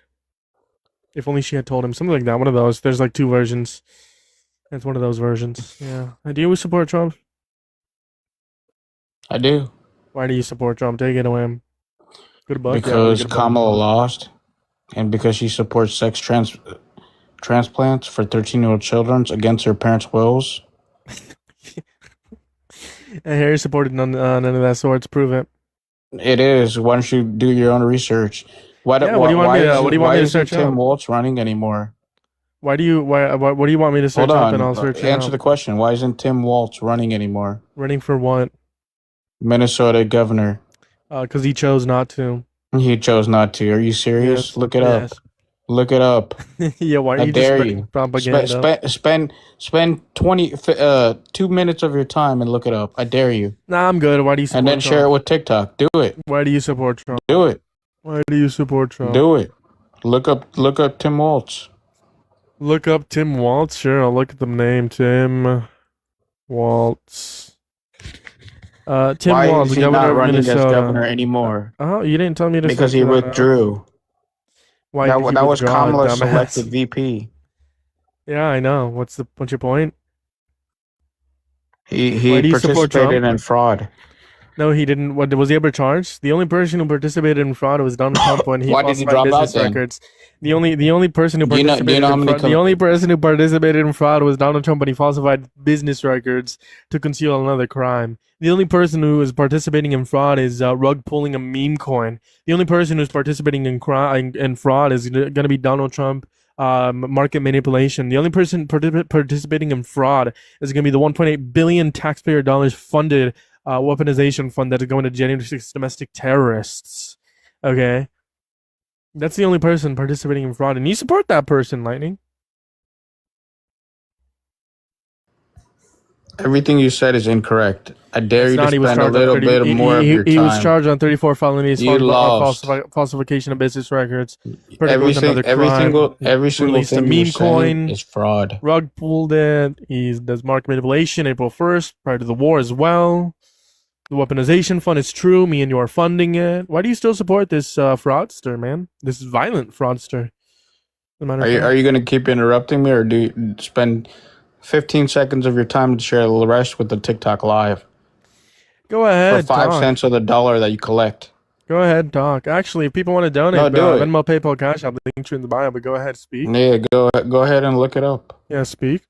If only she had told him, something like that. One of those. There's like 2 versions. It's one of those versions. Yeah. Do you support Trump? I do. Why do you support Trump? Take it away. Good book. Because Yeah, really Kamala lost, and because she supports sex transplants for 13-year-old children against their parents' wills. And Harry supported none of that sorts. Prove it. It is. Why don't you do your own research? What do you want me to? What do you want me to search Tim up? Walz running anymore? What do you want me to search Hold up on. and I'll search it Answer up? the question. Why isn't Tim Walz running anymore? Running for what? Minnesota governor. Because he chose not to. He chose not to. Are you serious? Yes. Look it Yes. up. Look it up. Yeah, why are I you dare just you. propaganda? Spend 2 minutes of your time and look it up. I dare you. Nah, I'm good. Why do you support And then Trump? share it with TikTok. Do it. Why do you support Trump? Do it. Why do you support Trump? Do it. Look up Tim Walz. Look up Tim Walz. Sure, I'll look at the name. Tim Walz. Tim Why Walz, is he governor not of running as Minnesota. governor anymore? Oh, you didn't tell me to. Because search he that up. withdrew. Why That did he was withdraw, Kamala's dumbass? selected VP. Yeah, I know. What's your point? He Why do you support participated Trump? in fraud. No, he didn't. What was he ever charged? The only person who participated in fraud was Donald Trump when he Why did he falsified drop out business then? records. The only person who Do you know participated how in many fraud, the only person who participated in fraud was Donald Trump when he falsified business records to conceal another crime. The only person who is participating in fraud is rug pulling a meme coin. The only person who's participating in fraud is going to be Donald Trump. Market manipulation. The only person participating in fraud is going to be the 1.8 billion taxpayer dollars funded weaponization fund that is going to January 6 domestic terrorists. Okay, that's the only person participating in fraud, and you support that person, Lightning. Everything you said is incorrect. I dare It's you to not. He was spend a charged on little 30 bit more of your time. He was charged on 34 felonies, You lost. falsification of business records. Every single Released a thing meme you're saying coin. is fraud. Rug pulled it. He does market manipulation April 1st, prior to the war as well. The weaponization fund is true. Me and you are funding it. Why do you still support this fraudster, man? This violent fraudster. Are you going to keep interrupting me, or do you spend 15 seconds of your time to share the rest with the TikTok live? Go ahead. For 5 talk. cents of the dollar that you collect. Go ahead, talk. Actually, if people want to donate, No, do it. Venmo, PayPal, Cash App, the link in the bio. But go ahead, speak. Yeah, go ahead and look it up. Yeah, speak.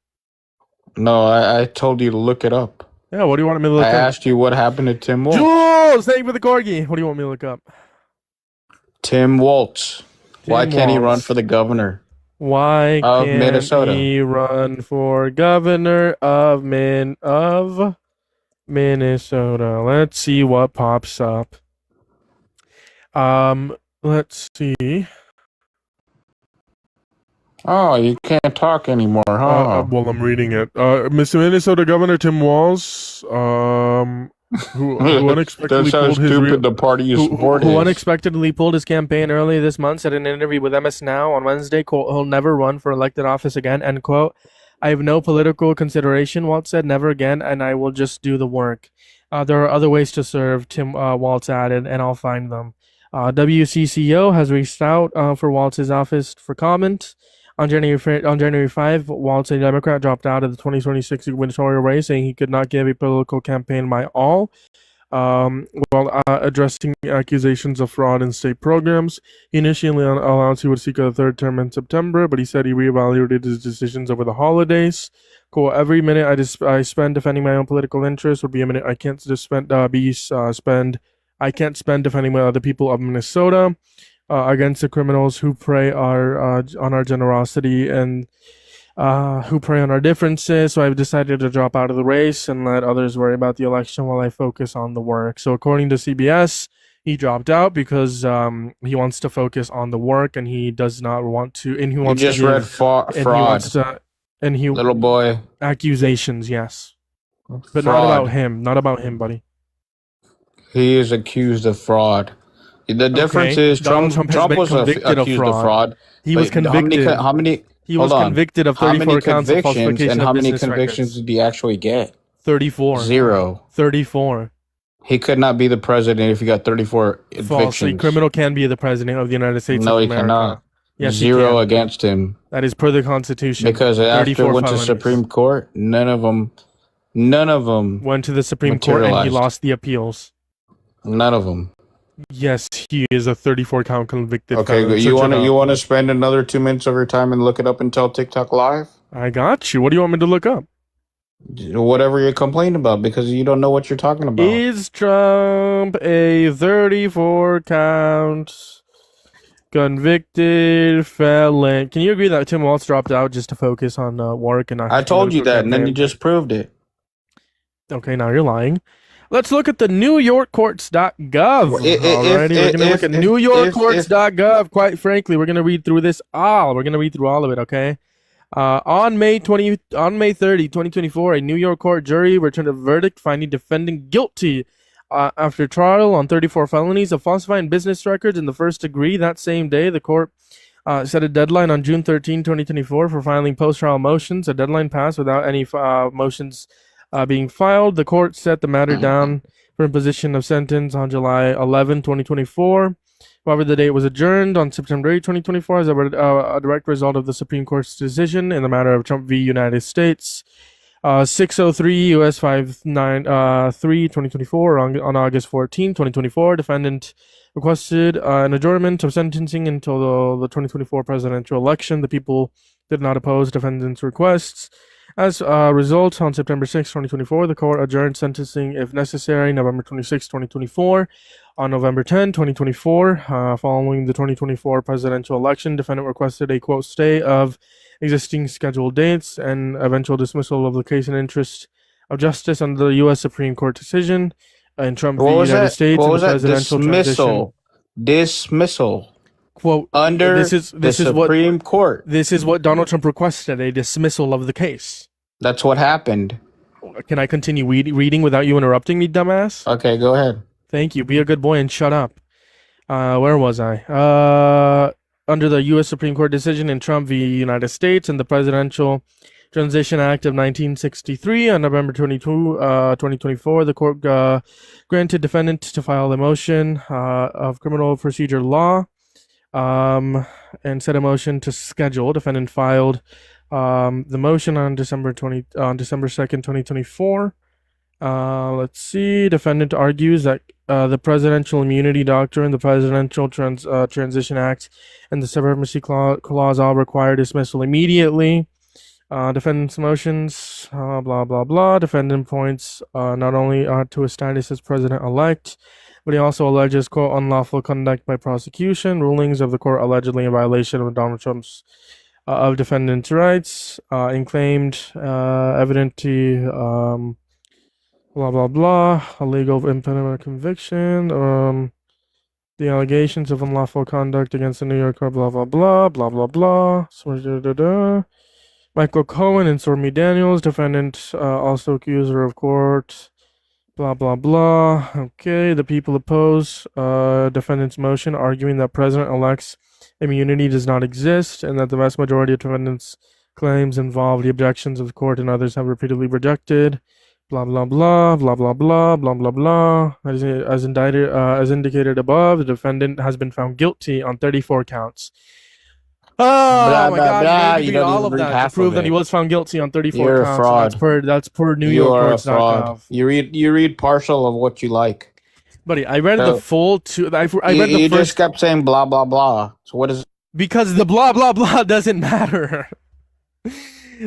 No, I told you to look it up. Yeah, what do you want me to look I up? asked you what happened to Tim Walz. Jules, thank you for the corgi. What do you want me to look up? Tim Walz. Why can't he Walz. run for the governor? Why Of can't Minnesota. he run for governor of Minnesota? Let's see what pops up. Let's see. Oh, you can't talk anymore, huh? Well, I'm reading it. Mr. Minnesota Governor Tim Walz, who unexpectedly That's how pulled his stupid the party you support who is. unexpectedly pulled his campaign early this month, said in an interview with MS Now on Wednesday, quote, "He'll never run for elected office again," end quote. "I have no political consideration," Walz said, "never again, and I will just do the work. There are other ways to serve," Tim Walz added, "and I'll find them." WCCO has reached out for Walz's office for comment. On January 5, Walz, a Democrat, dropped out of the 2026 gubernatorial race, saying he could not give a political campaign my all. While addressing accusations of fraud in state programs, he initially announced he would seek a third term in September, but he said he reevaluated his decisions over the holidays. Cool. Every minute I spend defending my own political interests would be a minute I can't just spend I can't spend defending the people of Minnesota against the criminals who prey on our generosity and who prey on our differences. So I've decided to drop out of the race and let others worry about the election while I focus on the work. So according to CBS, he dropped out because he wants to focus on the work and he does not want to. And he wants just to read fraud. Little boy. Accusations, yes, but Fraud. not about him. Not about him, buddy. He is accused of fraud. The difference is Donald Trump has been was convicted accused of fraud. He was convicted. How many? He was convicted of 34 counts of falsification and of how many business convictions records. did he actually get? 34. 0. 34. He could not be the president if he got 34 False. A evictions. criminal can be the president of the United States No, of he America. cannot. Yes, Zero he can. against him. That is per the Constitution. Because after it 34 went to felonies. Supreme Court, none of them went to the Supreme Court and he materialized. lost the appeals. None of them. Yes, he is a 34 count convicted Okay, felon. but you want to spend another 2 minutes of your time and look it up and tell TikTok live? I got you. What do you want me to look up? Whatever you're complaining about, because you don't know what you're talking about. Is Trump a 34 count convicted felon? Can you agree that Tim Walz dropped out just to focus on work and not? I told you that, and then you just proved it. Okay, now you're lying. Let's look at the NewYorkCourts.gov. Alrighty, we're going to look at NewYorkCourts.gov. Quite frankly, we're going to read through this all. We're going to read through all of it, okay? On May 30, 2024, a New York court jury returned a verdict finding defendant guilty after trial on 34 felonies of falsifying business records in the first degree. That same day, the court set a deadline on June 13, 2024 for filing post-trial motions. A deadline passed without any motions being filed. The court set the matter down for imposition of sentence on July 11, 2024. However, the date was adjourned on September 8, 2024 as a direct result of the Supreme Court's decision in the matter of Trump v. United States. 603 U.S. 593, 2024, on August 14, 2024, defendant requested an adjournment of sentencing until the 2024 presidential election. The people did not oppose defendant's requests. As a result, on September 6, 2024, the court adjourned sentencing if necessary. November 26, 2024. On November 10, 2024, following the 2024 presidential election, defendant requested a, quote, stay of existing scheduled dates and eventual dismissal of the case in interest of justice under the U.S. Supreme Court decision in Trump v. United States and the presidential transition. Dismissal. Quote, under this is Supreme Court. This is what Donald Trump requested, a dismissal of the case. That's what happened. Can I continue reading without you interrupting me, dumbass? Okay, go ahead. Thank you. Be a good boy and shut up. Where was I? Under the U.S. Supreme Court decision in Trump v. United States and the Presidential Transition Act of 1963 on November 22, 2024, the court granted defendant to file a motion of criminal procedure law and set a motion to schedule. Defendant filed the motion on December 2nd, 2024. Let's see. Defendant argues that the Presidential Immunity Doctrine, the Presidential Transition Act, and the Supremacy Clause all require dismissal immediately. Defendant's motions, blah, blah, blah. Defendant points not only to his status as president-elect, but he also alleges, quote, unlawful conduct by prosecution, rulings of the court allegedly in violation of Donald Trump's of defendant's rights, and claimed evidently blah, blah, blah, a legal impediment conviction, the allegations of unlawful conduct against the New York court, blah, blah, blah, blah, blah, blah. Michael Cohen and Stormy Daniels, defendant, also accuser of court, blah, blah, blah. Okay, the people oppose defendant's motion, arguing that president-elect's immunity does not exist and that the vast majority of defendant's claims involve the objections of the court and others have repeatedly rejected. Blah, blah, blah, blah, blah, blah, blah, blah, blah. As indicated above, the defendant has been found guilty on 34 counts. Oh blah, my blah, God! blah. You don't all of that to prove that he was found guilty on 34 You're counts. a fraud. That's per New You York are a Courts.gov. fraud. You read partial of what you like. Buddy, I read the full two. I read the you first. just kept saying blah blah blah. So what is? Because the blah blah blah doesn't matter.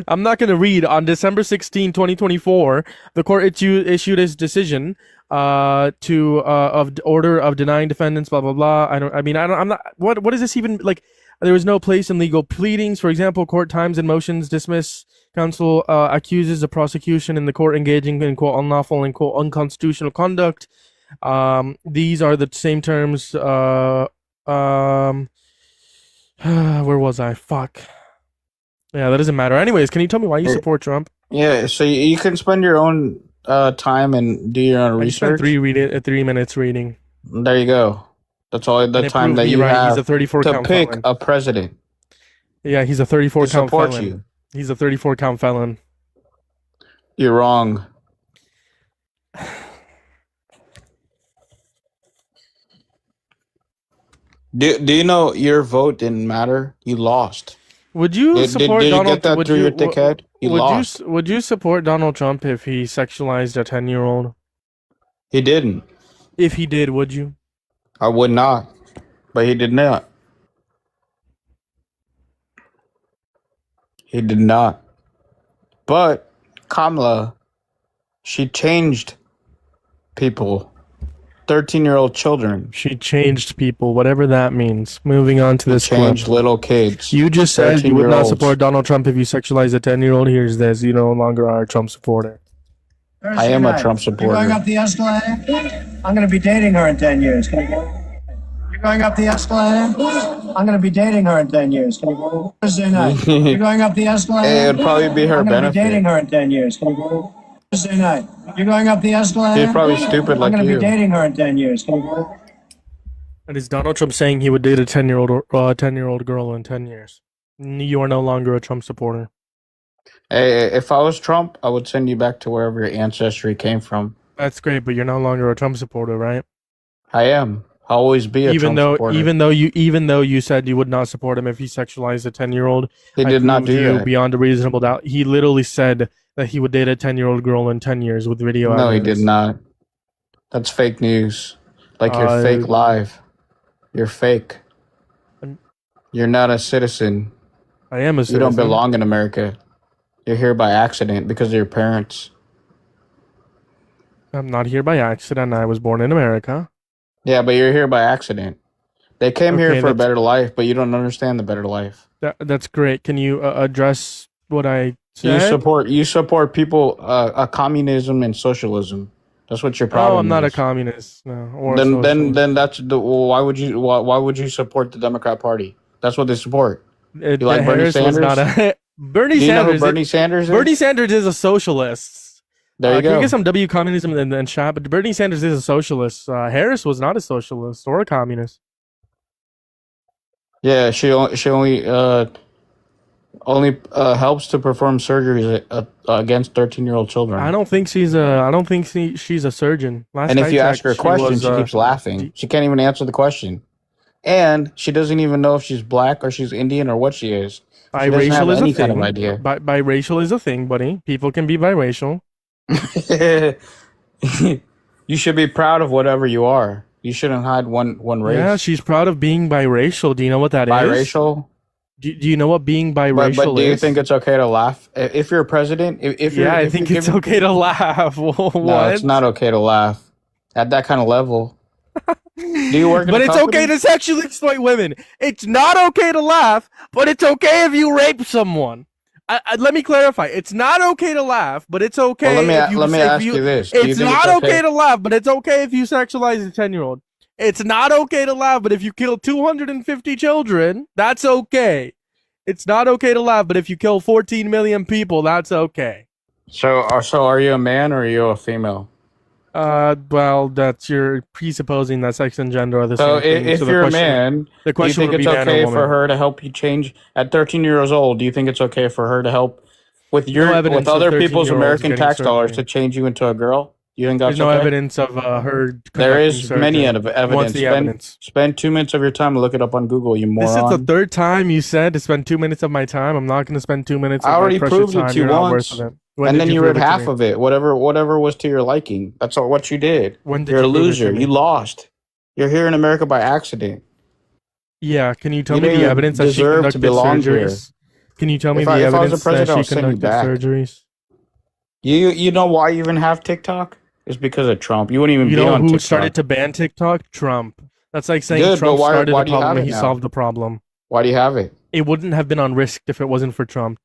I'm not going to read. On December 16, 2024, the court issued its decision of order of denying defendants, blah, blah, blah. I'm not, what is this even, like, there was no place in legal pleadings. For example, court times and motions dismiss. Counsel accuses the prosecution in the court engaging in, quote, unlawful and, quote, unconstitutional conduct. These are the same terms, where was I? Fuck. Yeah, that doesn't matter. Anyways, can you tell me why you support Trump? Yeah, so you can spend your own time and do your own research. 3 minutes reading. There you go. That's all the time that you have he's a 34 to count pick felon. a president. Yeah, he's a 34 count support felon. you. He's a 34 count felon. You're wrong. Do you know your vote didn't matter? You lost. Would you support did you Donald? get that Would through you? your thick head? You lost. Would you support Donald Trump if he sexualized a 10-year-old? He didn't. If he did, would you? I would not. But he did not. He did not. But Kamala, she changed people. 13-year-old children. She changed people, whatever that means. Moving on to this Changed clip. little kids. You just said you would not 13-year-olds. support Donald Trump if you sexualize a 10-year-old. Here's this. You no longer are a Trump supporter. I am a Trump You're going supporter. up the escalator? I'm going to be dating her in 10 years. Can you go? You're going up the escalator? I'm going to be dating her in 10 years. Can you go? Thursday night. You're going up the escalator? It would probably be her I'm going to be benefit. dating her in 10 years. Can you go? Thursday night. You're going up the escalator? She's probably stupid like I'm going to you. be dating her in 10 years. Can you go? And is Donald Trump saying he would date a 10-year-old girl in 10 years? You are no longer a Trump supporter. Hey, if I was Trump, I would send you back to wherever your ancestry came from. That's great, but you're no longer a Trump supporter, right? I am. I'll always be a Trump supporter. Even though you said you would not support him if he sexualized a 10-year-old, He did not do you that. beyond a reasonable doubt. He literally said that he would date a 10-year-old girl in 10 years with video No, he evidence. did not. That's fake news. Like you're Uh, fake live. You're fake. I'm- You're not a citizen. I am a You citizen. don't belong in America. You're here by accident because of your parents. I'm not here by accident. I was born in America. Yeah, but you're here by accident. They came Okay, here for a that's- better life, but you don't understand the better life. That's great. Can you address what I said? You support people, communism and socialism. That's what your problem Oh, I'm not a is. communist. No, or a Then socialist. that's the well, why would you support the Democrat Party? That's what they support. You like Bernie Harris Sanders? was not a Bernie Do you know Sanders. who Bernie Sanders is? Bernie Sanders is a socialist. There you Can go. we get some W communism and chat? But Bernie Sanders is a socialist. Harris was not a socialist or a communist. Yeah, she only helps to perform surgeries against 13-year-old children. I don't think she's she's a surgeon. Last And if I you ask checked, her a question, she keeps laughing. She can't even answer the question. And she doesn't even know if she's black or she's Indian or what she is. She doesn't have Biracial is a any thing. kind of idea. Biracial is a thing, buddy. People can be biracial. You should be proud of whatever you are. You shouldn't hide one race. Yeah, she's proud of being biracial. Do you know what that is? Biracial? Do you know what being biracial But do you is? think it's okay to laugh? If you're a president, if you're... Yeah, I if think you're it's giving- okay to laugh. What? No, it's not okay to laugh. At that kind of level. Do you work in But a it's company? okay to sexually exploit women. It's not okay to laugh, but it's okay if you rape someone. Let me clarify. It's not okay to laugh, but it's okay Well, if you let me if ask you this. Do you It's think not it's okay to laugh, but it's okay if you sexualize a 10-year-old. It's not okay to laugh, but if you kill 250 children, that's okay. It's not okay to laugh, but if you kill 14 million people, that's okay. So are you a man or are you a female? Well, that's you're presupposing that sex and gender are the So same thing. if So the you're a question- man, the do question you think would it's be man or okay woman. for her to help you change at 13 years old? Do you think it's okay for her to help with No evidence with of other people's 13-year-olds American getting tax dollars surgery. to change you into a girl? You think that's There's no okay? evidence of her. There conducting is many surgery. evidence. What's the evidence? Spend 2 minutes of your time and look it up on Google. You This moron. is the third time you said to spend 2 minutes of my time. I'm not going to spend 2 minutes. I of already my precious proved it time. to you You're not once, worth it. When and did then you prove read it to half me? of it. Whatever was to your liking. That's all what you did. When did You're a you prove it to loser. me? You lost. You're here in America by accident. Yeah, can you tell You me don't the even evidence that she deserve to conducted belong here. surgeries? Can you tell me If the I was evidence the president, that I'll she send you conducted back. surgeries? You know why you even have TikTok? It's because of Trump. You wouldn't even You be know on who TikTok. started to ban TikTok? Trump. That's like saying Good, but Trump why- started why the do you have problem it and he now? solved the problem. Why do you have it? It wouldn't have been on risk if it wasn't for Trump.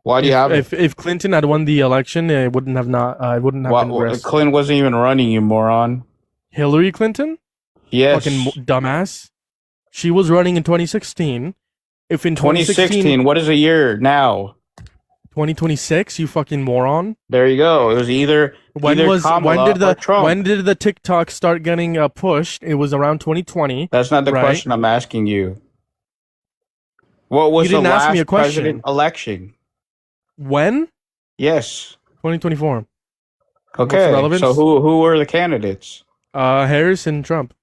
Why do you have it? If Clinton had won the election, it wouldn't have it wouldn't have been risk. Clinton wasn't even running, you moron. Hillary Clinton? Yes. Fucking dumbass. She was running in 2016. If in 2016, what is a year now? 2026, you fucking moron. There you go. It was either Kamala or Trump. when did the TikTok start getting pushed? It was around 2020. That's not the right? question I'm asking you. What was You didn't the ask last me a question. president election? When? Yes. 2024. What's Okay. the relevance? So who were the candidates? Harris and Trump.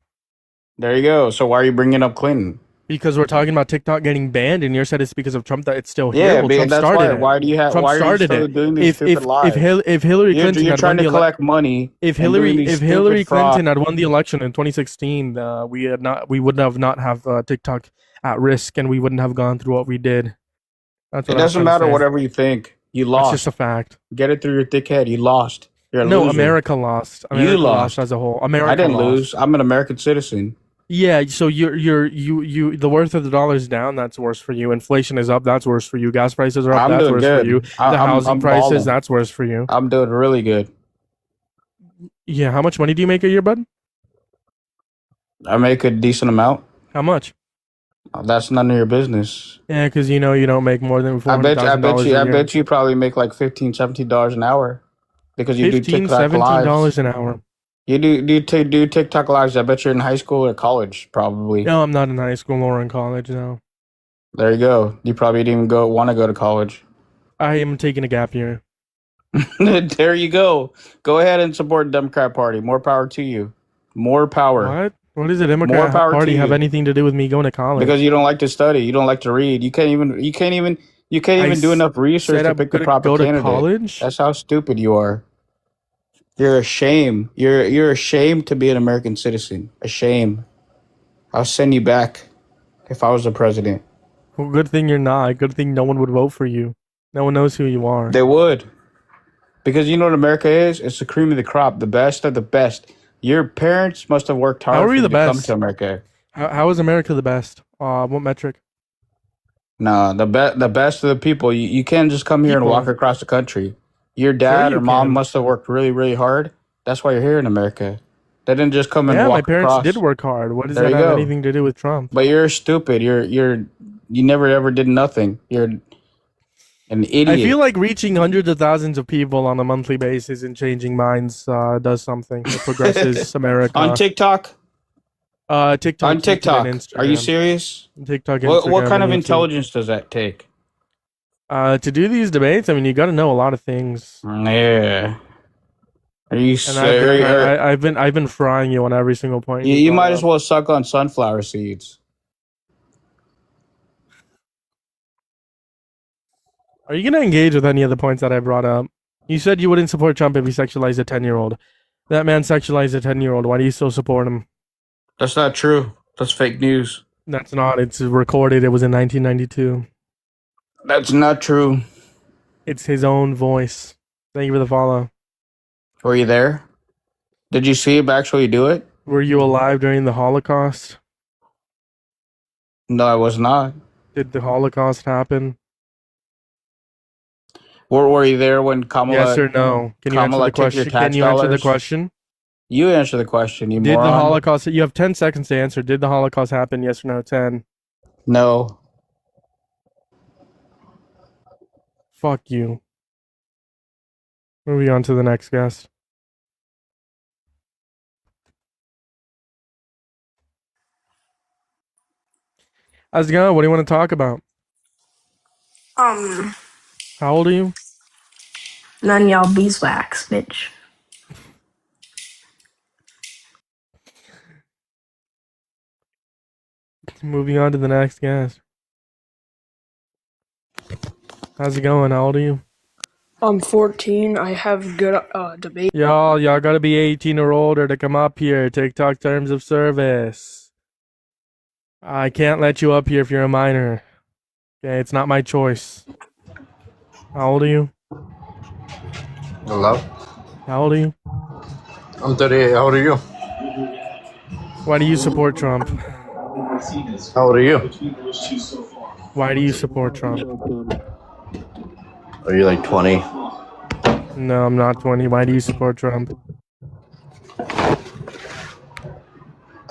There you go. So why are you bringing up Clinton? Because we're talking about TikTok getting banned, and you said it's because of Trump that it's still here. Yeah, well, Trump that's started why. it. Why do you have? Trump Why are you started still it. doing these stupid lies? If Hillary Clinton you're had trying won to the collect money. if and doing Hillary these if Hillary stupid fraud- Clinton had won the election in 2016, we would have not have TikTok at risk, and we wouldn't have gone through what we did. That's it what doesn't matter whatever you think. You lost. That's just a fact. Get it through your thick head. You lost. You're a No, loser. America lost. America You lost as a whole. America I didn't lost. lose. I'm an American citizen. Yeah, so you the worth of the dollar is down. That's worse for you. Inflation is up. That's worse for you. Gas prices are up. I'm That's doing worse good. for you. I'm Housing prices. balling. That's worse for you. I'm doing really good. Yeah, how much money do you make a year, bud? I make a decent amount. How much? That's none of your business. Yeah, because you don't make more than $400,000 I bet you probably make like $15, $17 an hour because you do $15, TikTok lives. $17 an hour. You do TikTok lives. I bet you're in high school or college, probably. No, I'm not in high school or in college. No, There you go. You probably didn't even want to go to college. I am taking a gap year. There you go. Go ahead and support the Democrat Party. More power to you. More power. What? What does the Democrat power to Party have you. anything to do with me going to college? Because you don't like to study. You don't like to read. You can't even do enough research said to I'm pick the gonna proper go to candidate. college? That's how stupid you are. You're a shame. You're ashamed to be an American citizen. A shame. I'll send you back if I was the president. Well, good thing you're not. Good thing no one would vote for you. No one knows who you are. They would. Because you know what America is? It's the cream of the crop. The best of the best. Your parents must have worked hard How are for we you the to come best? to America. How is America the best? What metric? No, the best of the people. You can't just come here and People. walk across the country. Your dad you or mom can. must have worked really, really hard. That's why you're here in America. They didn't just come and Yeah, walk my parents across. did work hard. What does There that you have go. anything to do with Trump? But you're stupid. You never ever did nothing. You're an idiot. I feel like reaching hundreds of thousands of people on a monthly basis and changing minds does something. It progresses America. On TikTok. TikTok. On YouTube, TikTok. and Instagram. Are you serious? TikTok. What Instagram, kind of and YouTube. intelligence does that take? To do these debates, I mean, you got to know a lot of things. Yeah. Are you And serious? I've been frying you on every single point. You might as well suck on sunflower seeds. Are you gonna engage with any of the points that I brought up? You said you wouldn't support Trump if he sexualized a 10-year-old. That man sexualized a 10-year-old. Why do you still support him? That's not true. That's fake news. That's not. It's recorded. It was in 1992. That's not true. It's his own voice. Thank you for the follow. Were you there? Did you see him actually do it? Were you alive during the Holocaust? No, I was not. Did the Holocaust happen? Were you there when Kamala? Yes or no? Can you answer Kamala the took your question? tax Can you answer the dollars? question? You answer the question. You Did moron. the Holocaust? You have 10 seconds to answer. Did the Holocaust happen? Yes or no? 10. No. Fuck you. Moving on to the next guest. How's it going? What do you want to talk about? How old are you? None of y'all beeswax, bitch. Moving on to the next guest. How's it going? How old are you? I'm 14. I have good debate. Y'all gotta be 18 or older to come up here. TikTok terms of service. I can't let you up here if you're a minor. Okay, it's not my choice. How old are you? Hello? How old are you? I'm 38. How old are you? Why do you support Trump? How old are you? Why do you support Trump? Are you like 20? No, I'm not 20. Why do you support Trump?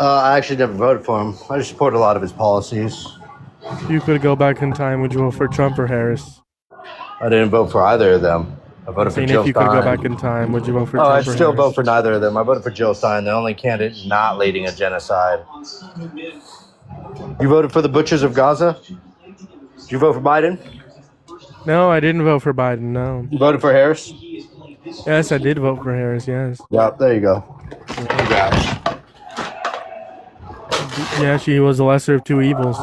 I actually never voted for him. I just support a lot of his policies. If you could go back in time, would you vote for Trump or Harris? I didn't vote for either of them. I voted for Saying Jill if you could Stein. go back in time, would you vote for Oh, Trump I'd or still Harris? vote for neither of them. I voted for Jill Stein, the only candidate not leading a genocide. You voted for the butchers of Gaza? Did you vote for Biden? No, I didn't vote for Biden, no. You voted for Harris? Yes, I did vote for Harris, yes. Yep, there you go. Congrats. Yeah, she was the lesser of two evils.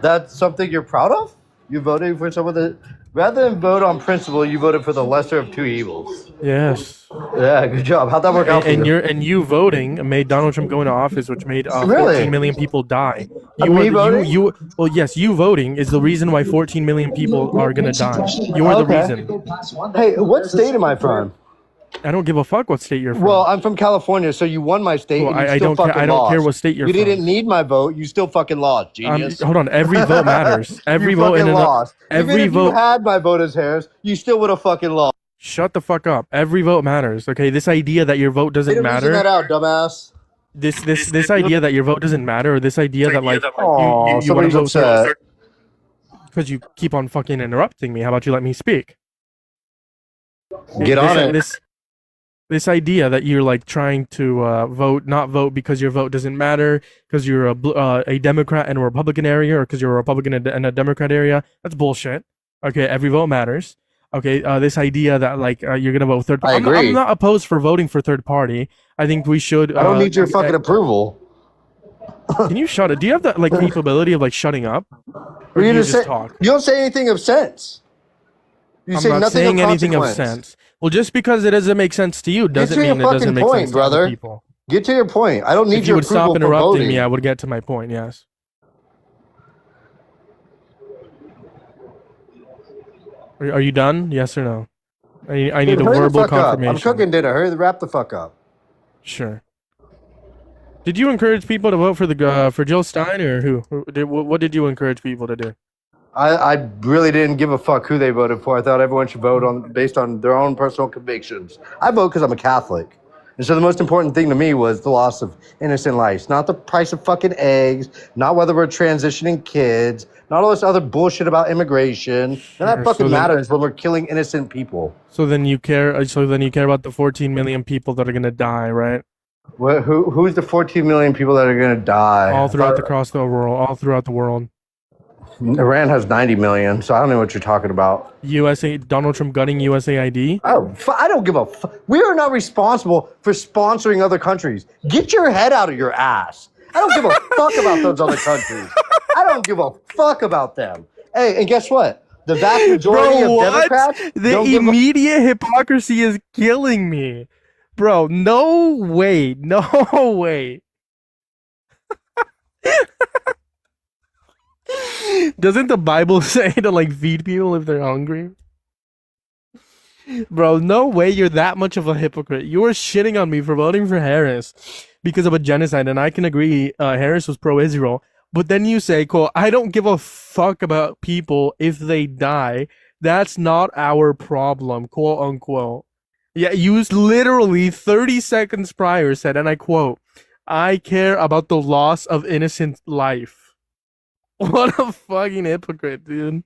That's something you're proud of? You voting for someone that, rather than vote on principle, you voted for the lesser of two evils. Yes. Yeah, good job. How'd that work out for you? You voting made Donald Trump go into office, which made Really? 14 million people die. Well, yes, you voting is the reason why 14 million people are gonna die. You are the reason. Hey, what state am I from? I don't give a fuck what state you're from. Well, I'm from California, so you won my state. Well, And you I still don't care. fucking I don't care lost. what state you're You from. didn't need my vote. You still fucking lost, genius. Hold on. Every vote matters. Every you vote fucking in lost. every Even if vote. you had my vote as Harris, you still would have fucking lost. Shut the fuck up. Every vote matters. Okay, this idea that your vote doesn't matter. Reason that out, dumbass. This idea that your vote doesn't matter, or this idea that like you want to somebody's vote upset. because you keep on fucking interrupting me. How about you let me speak? Get on it. This idea that you're like trying to not vote because your vote doesn't matter because you're a Democrat in a Republican area, or because you're a Republican in a Democrat area, that's bullshit. Okay, every vote matters. Okay, this idea that like you're gonna vote third. I agree. I'm not opposed for voting for third party. I think we should. I don't need your fucking approval. Can you shut it? Do you have the like capability of like shutting up? Or do you just talk? You don't say anything of sense. You I'm say not nothing saying of anything of consequence. sense. Well, just because it doesn't make sense to you doesn't mean it doesn't make sense to other people. Get to your point. I don't need If you your would stop approval for interrupting voting. me, I would get to my point. Yes. Are you done? Yes or no? I need a Hurry the verbal fuck up. confirmation. I'm cooking dinner. Hurry, wrap the fuck up. Sure. Did you encourage people to vote for the for Jill Stein, or who? What did you encourage people to do? I really didn't give a fuck who they voted for. I thought everyone should vote on based on their own personal convictions. I vote because I'm a Catholic. And so the most important thing to me was the loss of innocent lives, not the price of fucking eggs, not whether we're transitioning kids, not all this other bullshit about immigration. None of that fucking matters when we're killing innocent people. So then you care. So then you care about the 14 million people that are gonna die, right? Who's the 14 million people that are gonna die? All throughout the world. All throughout the world. Iran has 90 million, so I don't know what you're talking about. USA, Donald Trump gutting USAID? Oh, I don't give a fuck. We are not responsible for sponsoring other countries. Get your head out of your ass. I don't give a fuck about those other countries. I don't give a fuck about them. Hey, and guess what? The vast majority of Democrats. The immediate hypocrisy is killing me. Bro, no way. No way. Doesn't the Bible say to like feed people if they're hungry? Bro, no way you're that much of a hypocrite. You were shitting on me for voting for Harris because of a genocide, and I can agree Harris was pro-Israel. But then you say, quote, I don't give a fuck about people if they die. That's not our problem, quote unquote. Yeah, you literally 30 seconds prior said, and I quote, I care about the loss of innocent life. What a fucking hypocrite, dude.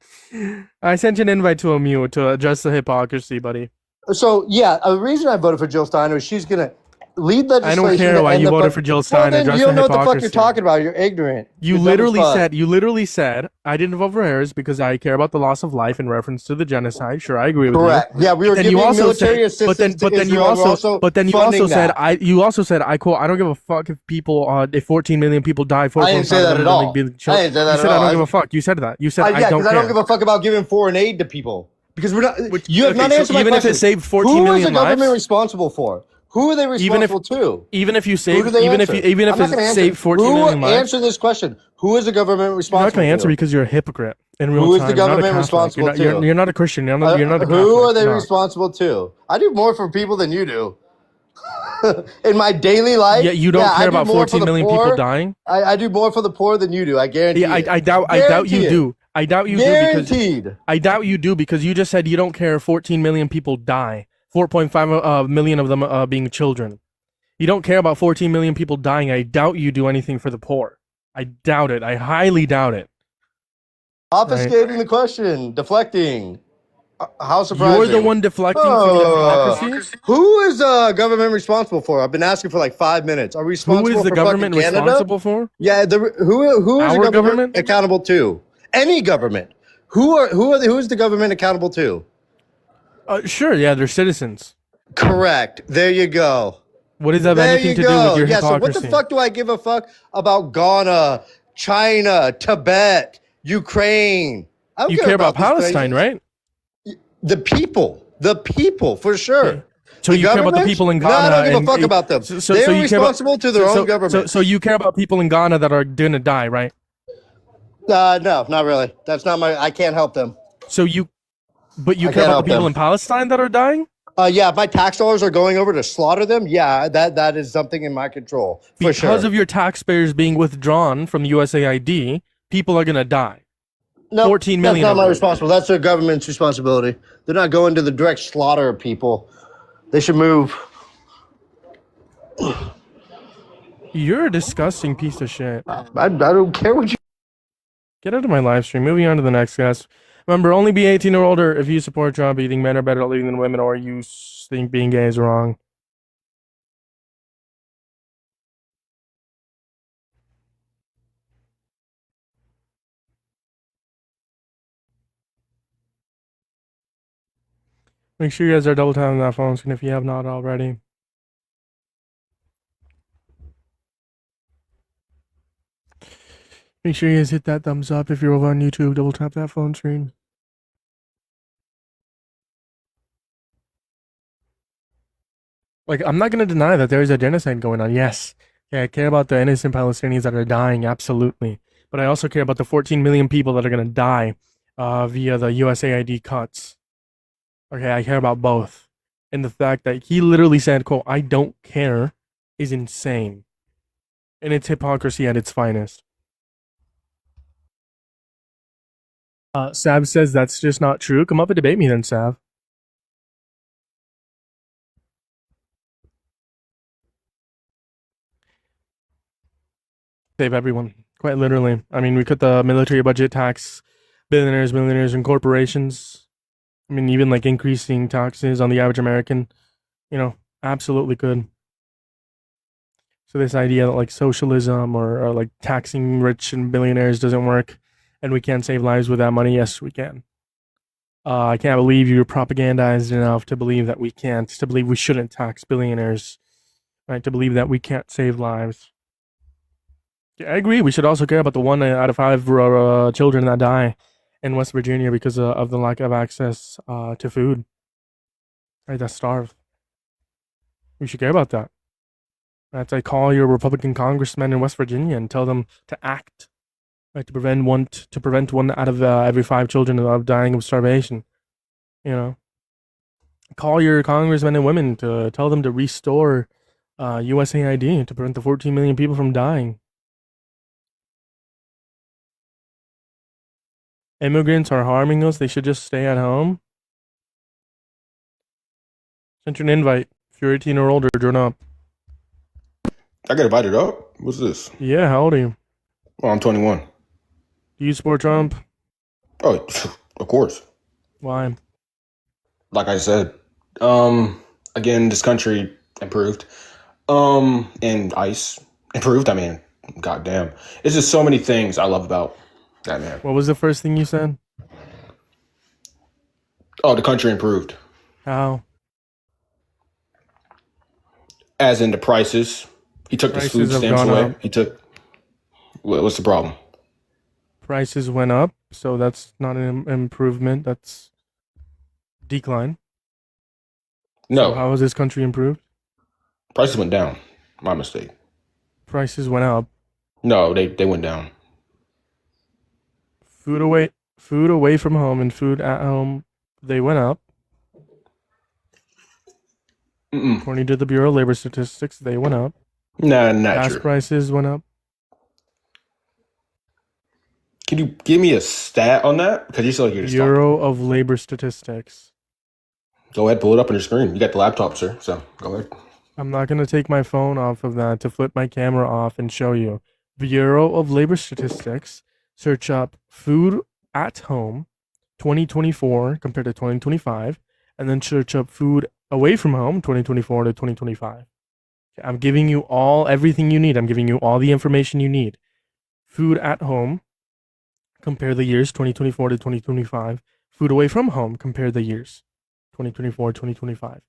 I sent you an invite to a mute to address the hypocrisy, buddy. So, yeah, the reason I voted for Jill Stein was she's going to lead legislation. I don't care why you voted for Jill Stein. Well, Address you don't the know what the fuck hypocrisy. you're talking about. You're ignorant. You You're literally dumb as said, I didn't vote for Harris because I care about the loss of life in reference to the genocide. Sure, I agree with Correct. you. Yeah, we were Then giving you also military said, assistance to then you Israel. We're also funding that. you also said, I quote, I don't give a fuck if people, if 14 million people die. I didn't say that at all. I didn't say that you at said, all. I don't give a fuck. You said that. You said, yeah, I don't because care. I don't give a fuck about giving foreign aid to people. Because we're not. You have not so answered my even question. if it saved 14 Who million is the government lives? responsible for? Who are they responsible to? Even if you Who save, do they even answer? if I'm not gonna it answer. saved 14 million Who lives. answer this question? Who is the government You're responsible? not going to answer to? because you're a hypocrite in real time. Who is the You're not a government Catholic. responsible You're not a Christian. You're not a Catholic. Who are they No. responsible to? I do more for people than you do. In my daily life, Yeah, you don't care I do about more 14 for the million poor. people dying. I do more for the poor than you do. I guarantee. Yeah, it. I doubt you Guarantee it. do. I doubt you Guaranteed. do because I doubt you do because you just said you don't care if 14 million people die. 4.5 million of them being children. You don't care about 14 million people dying. I doubt you do anything for the poor. I doubt it. I highly doubt it. Obfuscating the question, deflecting. How surprising! You're the one deflecting from the hypocrisy. Who is the government responsible for? I've been asking for like 5 minutes. Are we responsible? Who is the for government fucking Canada? responsible for? Yeah, who is Our the government? accountable to? Any government. Who is the government accountable to? Sure, yeah, they're citizens. Correct. There you go. What does that have There anything you to do with go. your Yeah, so what the hypocrisy? fuck do I give a fuck about Ghana, China, Tibet, Ukraine? I don't You care care about these Palestine, places. right? The people, for sure. Okay. So you care about the people in Ghana? No, I don't give a and fuck about them. So They're you care about responsible to their own government. So you care about people in Ghana that are gonna die, right? No, not really. That's not my. I can't help them. So you I care can't about the help people them. in Palestine that are dying? Yeah, if my tax dollars are going over to slaughter them, yeah, that is something in my control for Because sure. of your taxpayers being withdrawn from USAID, people are gonna die. No, 14 that's million not of my them. responsibility. That's their government's responsibility. They're not going to the direct slaughter of people. They should move. You're a disgusting piece of shit. I don't care what you. Get out of my live stream. Moving on to the next guest. Remember, only be 18 or older if you support Trump. You think men are better at leading than women, or you think being gay is wrong. Make sure you guys are double tapping that phone screen if you have not already. Make sure you guys hit that thumbs up if you're over on YouTube. Double tap that phone screen. Like, I'm not going to deny that there is a genocide going on. Yes. Yeah, I care about the innocent Palestinians that are dying, absolutely. But I also care about the 14 million people that are going to die via the USAID cuts. Okay, I care about both. And the fact that he literally said, quote, "I don't care," is insane. And it's hypocrisy at its finest. Sav says that's just not true. Come up and debate me then, Sav. Save everyone, quite literally. I mean, we cut the military budget, tax billionaires, millionaires, and corporations. I mean, even like increasing taxes on the average American, absolutely could. So this idea that like socialism or like taxing rich and billionaires doesn't work and we can't save lives with that money, yes, we can. I can't believe you're propagandized enough to believe that we can't, to believe we shouldn't tax billionaires, right? To believe that we can't save lives. Yeah, I agree. We should also care about the 1 out of 5 children that die in West Virginia because of the lack of access to food, right? That starve. We should care about that. That's I call your Republican congressmen in West Virginia and tell them to act, right, to prevent one out of every 5 children of dying of starvation. Call your congressmen and women to tell them to restore USAID to prevent the 14 million people from dying. Immigrants are harming us. They should just stay at home. Sent you an invite. If you're 18 or older, join up. I got invited up. What's this? Yeah, how old are you? Oh, I'm 21. Do you support Trump? Oh, of course. Why? Like I said, again, this country improved. And ICE improved. I mean, goddamn. It's just so many things I love about that man. What was the first thing you said? Oh, the country improved. How? As in the prices. He took the food Prices have stamps gone away. up. He took. What's the problem? Prices went up, so that's not an improvement. That's decline. No. So how has this country improved? Prices went down. My mistake. Prices went up. No, they went down. Food away from home and food at home, they went up. According to the Bureau of Labor Statistics, they went up. Nah, not Gas true. prices went up. Can you give me a stat on that? Because you sound like you're just talking. Bureau of Labor Statistics. Go ahead, pull it up on your screen. You got the laptop, sir. So go ahead. I'm not going to take my phone off of that to flip my camera off and show you. Bureau of Labor Statistics. Search up food at home 2024 compared to 2025. And then search up food away from home 2024 to 2025. I'm giving you everything you need. I'm giving you all the information you need. Food at home, compare the years 2024 to 2025. Food away from home, compare the years 2024, 2025.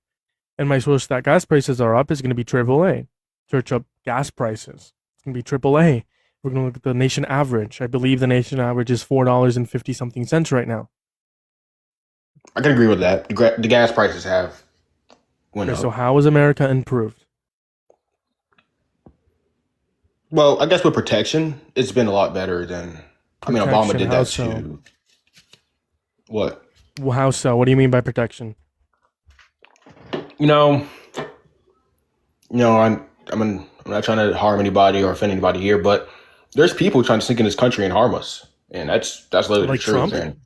And my source that gas prices are up is going to be AAA. Search up gas prices. It's going to be AAA. We're going to look at the nation average. I believe the nation average is $4.50 something cents right now. I can agree with that. The gas prices have went up. So how is America improved? Well, I guess with protection, it's been a lot better than. I mean, Obama did that so? too. What? Well, how so? What do you mean by protection? I'm not trying to harm anybody or offend anybody here, but there's people trying to sneak in this country and harm us, and that's literally Like the truth. Trump?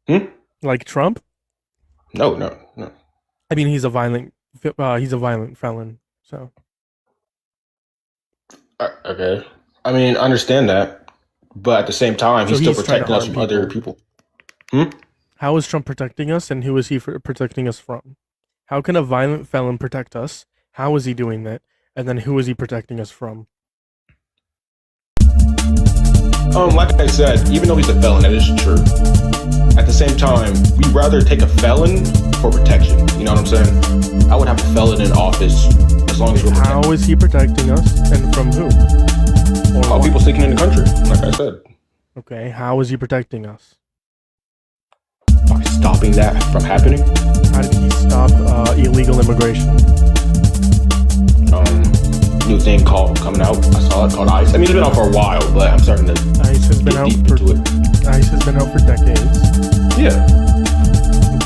And, Like Trump? No. I mean, he's a violent felon. So Okay. I mean, I understand that, but at the same time, he's still protecting us from other people. How is Trump protecting us, and who is he protecting us from? How can a violent felon protect us? How is he doing that? And then who is he protecting us from? Like I said, even though he's a felon, that is true. At the same time, we'd rather take a felon for protection. You know what I'm saying? I would have a felon in office as long as we're protected. How is he protecting us, and from who? All people sneaking in the country, like I said. Okay, how is he protecting us? By stopping that from happening. How did he stop illegal immigration? New thing coming out. I saw it called ICE. I mean, it's been out for a while, but I'm starting to ICE has been out ICE has been out for decades. Yeah.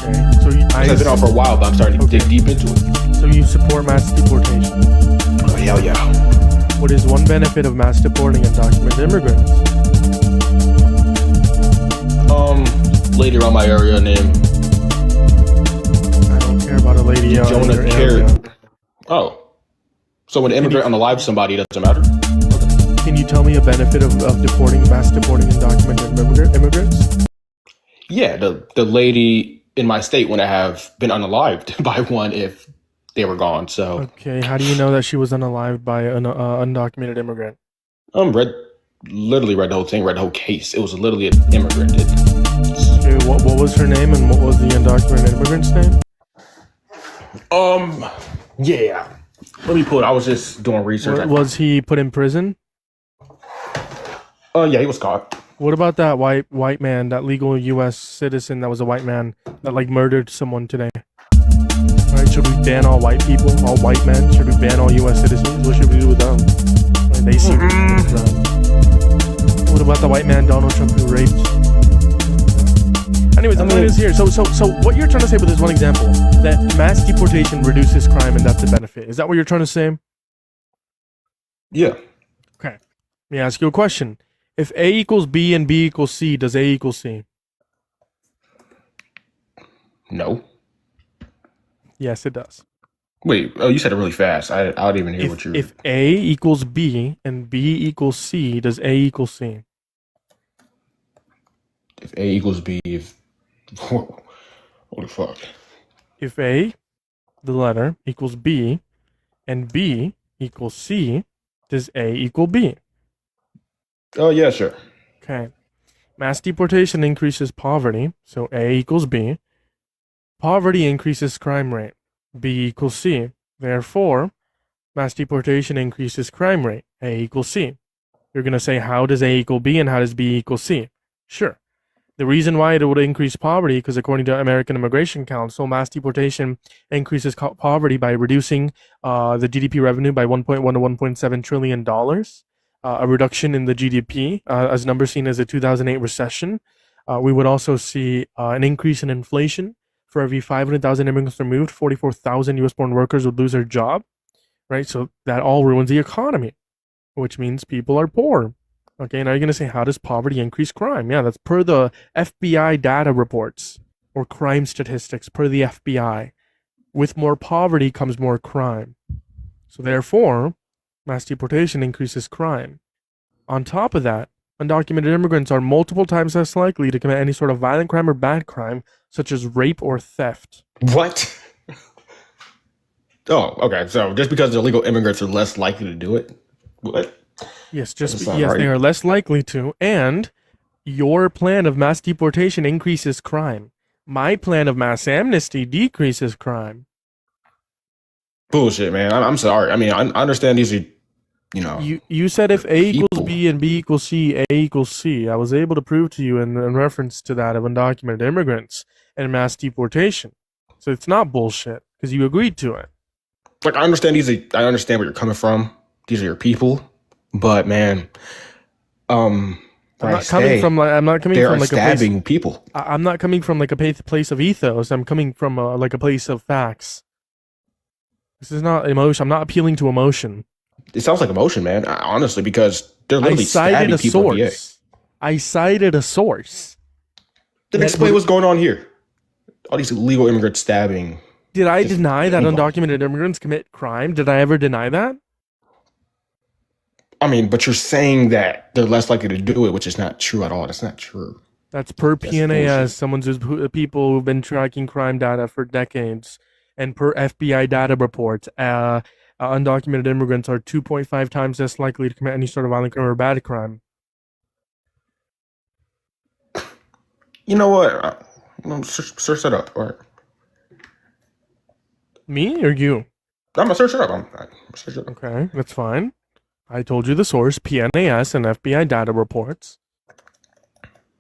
Okay. So ICE has been out for a while, but I'm starting to dig deep into it. So you support mass deportation? Oh hell yeah. What is one benefit of mass deporting undocumented immigrants? Lady around my area named. I don't care about a lady around Jonah your Carey. area. Oh. So when an immigrant unalive somebody, it doesn't matter? Can you tell me a benefit of mass deporting undocumented immigrants? Yeah, the lady in my state wouldn't have been unalived by one if they were gone. So Okay, how do you know that she was unalived by an undocumented immigrant? Literally read the whole thing, read the whole case. It was literally an immigrant. Okay, what was her name, and what was the undocumented immigrant's name? Yeah. Let me pull it. I was just doing research. Was he put in prison? Yeah, he was caught. What about that white man, that legal U.S. citizen that was a white man that murdered someone today? All right, should we ban all white people, all white men? Should we ban all U.S. citizens? What should we do with them? Right, they seem to be What about the white man Donald Trump who raped? Anyways, the point is here. So what you're trying to say with this one example, that mass deportation reduces crime and that's a benefit. Is that what you're trying to say? Yeah. Okay. Let me ask you a question. If A equals B and B equals C, does A equal C? No. Yes, it does. Wait, you said it really fast. I don't even hear what you... If A equals B and B equals C, does A equal C? If A equals B, holy fuck. If A, the letter, equals B, and B equals C, does A equal B? Oh, yeah, sure. Okay. Mass deportation increases poverty, so A equals B. Poverty increases crime rate, B equals C. Therefore, mass deportation increases crime rate, A equals C. You're going to say, how does A equal B and how does B equal C? Sure. The reason why it would increase poverty, because according to American Immigration Council, mass deportation increases poverty by reducing the GDP revenue by $1.1 to $1.7 trillion. A reduction in the GDP, as numbers seen as a 2008 recession. We would also see an increase in inflation. For every 500,000 immigrants removed, 44,000 U.S.-born workers would lose their job, right? So that all ruins the economy, which means people are poor. Okay, now you're going to say, how does poverty increase crime? Yeah, that's per the FBI data reports or crime statistics per the FBI. With more poverty comes more crime. So therefore, mass deportation increases crime. On top of that, undocumented immigrants are multiple times less likely to commit any sort of violent crime or bad crime, such as rape or theft. What? Oh, okay. So just because illegal immigrants are less likely to do it? What? Yes, they are less likely to, and your plan of mass deportation increases crime. My plan of mass amnesty decreases crime. bullshit, man. I'm sorry. I mean, I understand these are, you know. You said if A equals B and B equals C, A equals C. I was able to prove to you in reference to that of undocumented immigrants and mass deportation. So it's not bullshit because you agreed to it. Like, I understand I understand where you're coming from. These are your people, but man, I'm not coming from like stabbing people. I'm not coming from like a place of ethos. I'm coming from like a place of facts. This is not emotion. I'm not appealing to emotion. It sounds like emotion, man. Honestly, because they're literally stabbing people. I cited a source. Then explain what's going on here. All these illegal immigrants stabbing. Did I deny that undocumented immigrants commit crime? Did I ever deny that? I mean, but you're saying that they're less likely to do it, which is not true at all. That's not true. That's per PNAS, people who've been tracking crime data for decades, and per FBI data reports, undocumented immigrants are 2.5 times less likely to commit any sort of violent crime or bad crime. You know what? Search that up. All right. Me or you? I'm gonna search it up. Search it up. Okay, that's fine. I told you the source: PNAS and FBI data reports.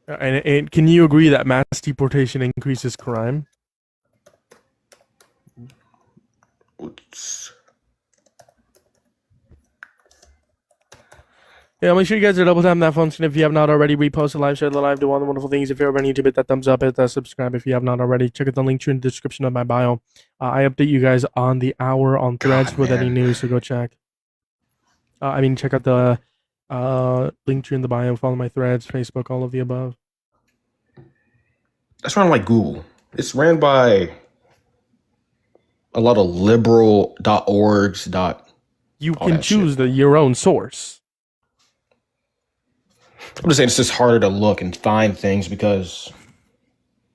And can you agree that mass deportation increases crime? Yeah, make sure you guys are double tapping that function if you have not already. Repost the live, share the live, do all the wonderful things. If you're over on YouTube, hit that thumbs up, hit that subscribe if you have not already. Check out the link in the description of my bio. I update you guys on the hour on Threads with any news, so go check. Check out the link tree in the bio. Follow my Threads, Facebook, all of the above. That's run like Google. It's ran by a lot of liberal.orgs. You can choose your own source. I'm just saying it's just harder to look and find things because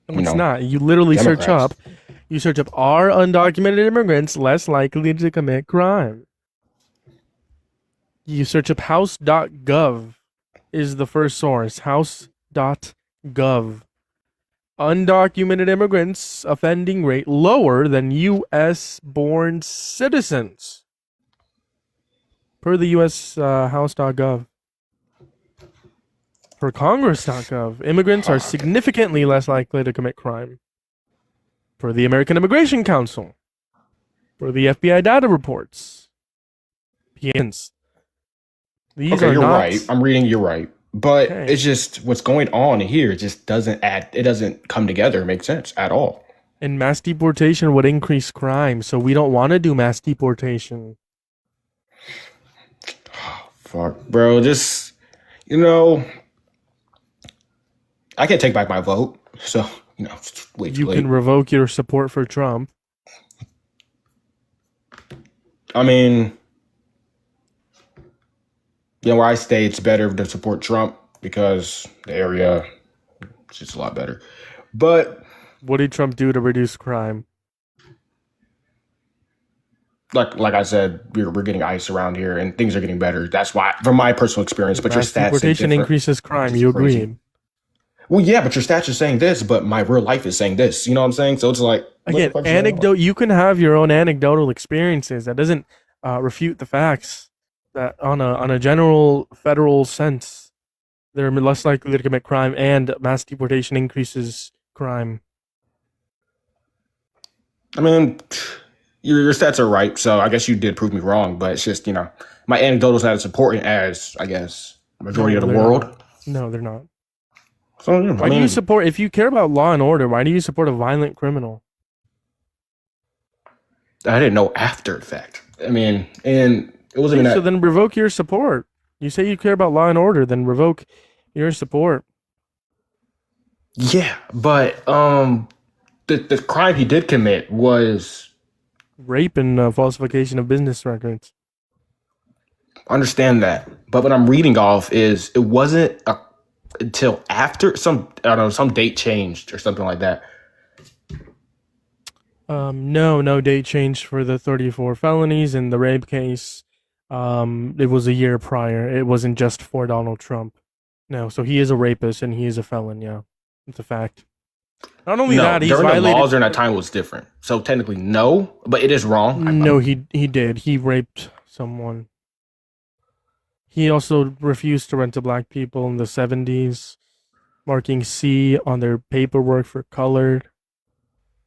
it's not. You literally search up. You search up, are undocumented immigrants less likely to commit crime? You search up house.gov is the first source. House.gov. Undocumented immigrants offending rate lower than U.S.-born citizens. Per the U.S. House.gov. For Congress.gov, immigrants are significantly less likely to commit crime. For the American Immigration Council. For the FBI data reports. PNs. These are you're not... right. I'm reading you're right. But it's just what's going on here just doesn't come together, make sense at all. And mass deportation would increase crime, so we don't want to do mass deportation. Fuck, bro. Just, I can't take back my vote, so wait. You can revoke your support for Trump. I mean, where I stay, it's better to support Trump because the area is just a lot better. But what did Trump do to reduce crime? Like I said, we're getting ICE around here, and things are getting better. That's why, from my personal experience. But your stats deportation increases crime. You agreed. Well, yeah, but your stats are saying this, but my real life is saying this. You know what I'm saying? So it's like, again, anecdote. You can have your own anecdotal experiences. That doesn't refute the facts. That on a general federal sense, they're less likely to commit crime, and mass deportation increases crime. I mean, your stats are right, so I guess you did prove me wrong. But it's just my anecdotal's not as important as I guess the majority of the world. No, they're not. So why do you support? If you care about law and order, why do you support a violent criminal? I didn't know after the fact. I mean, and it wasn't even so then revoke your support. You say you care about law and order, then revoke your support. Yeah, but the crime he did commit was rape and falsification of business records. Understand that, but what I'm reading off is it wasn't until after some date changed or something like that. No date changed for the 34 felonies and the rape case. It was a year prior. It wasn't just for Donald Trump. No, so he is a rapist and he is a felon. Yeah, it's a fact. Not only No, that, he's during the violated laws during that time was different. So technically, no, but it is wrong. No, he did. He raped someone. He also refused to rent to black people in the 70s, marking C on their paperwork for colored.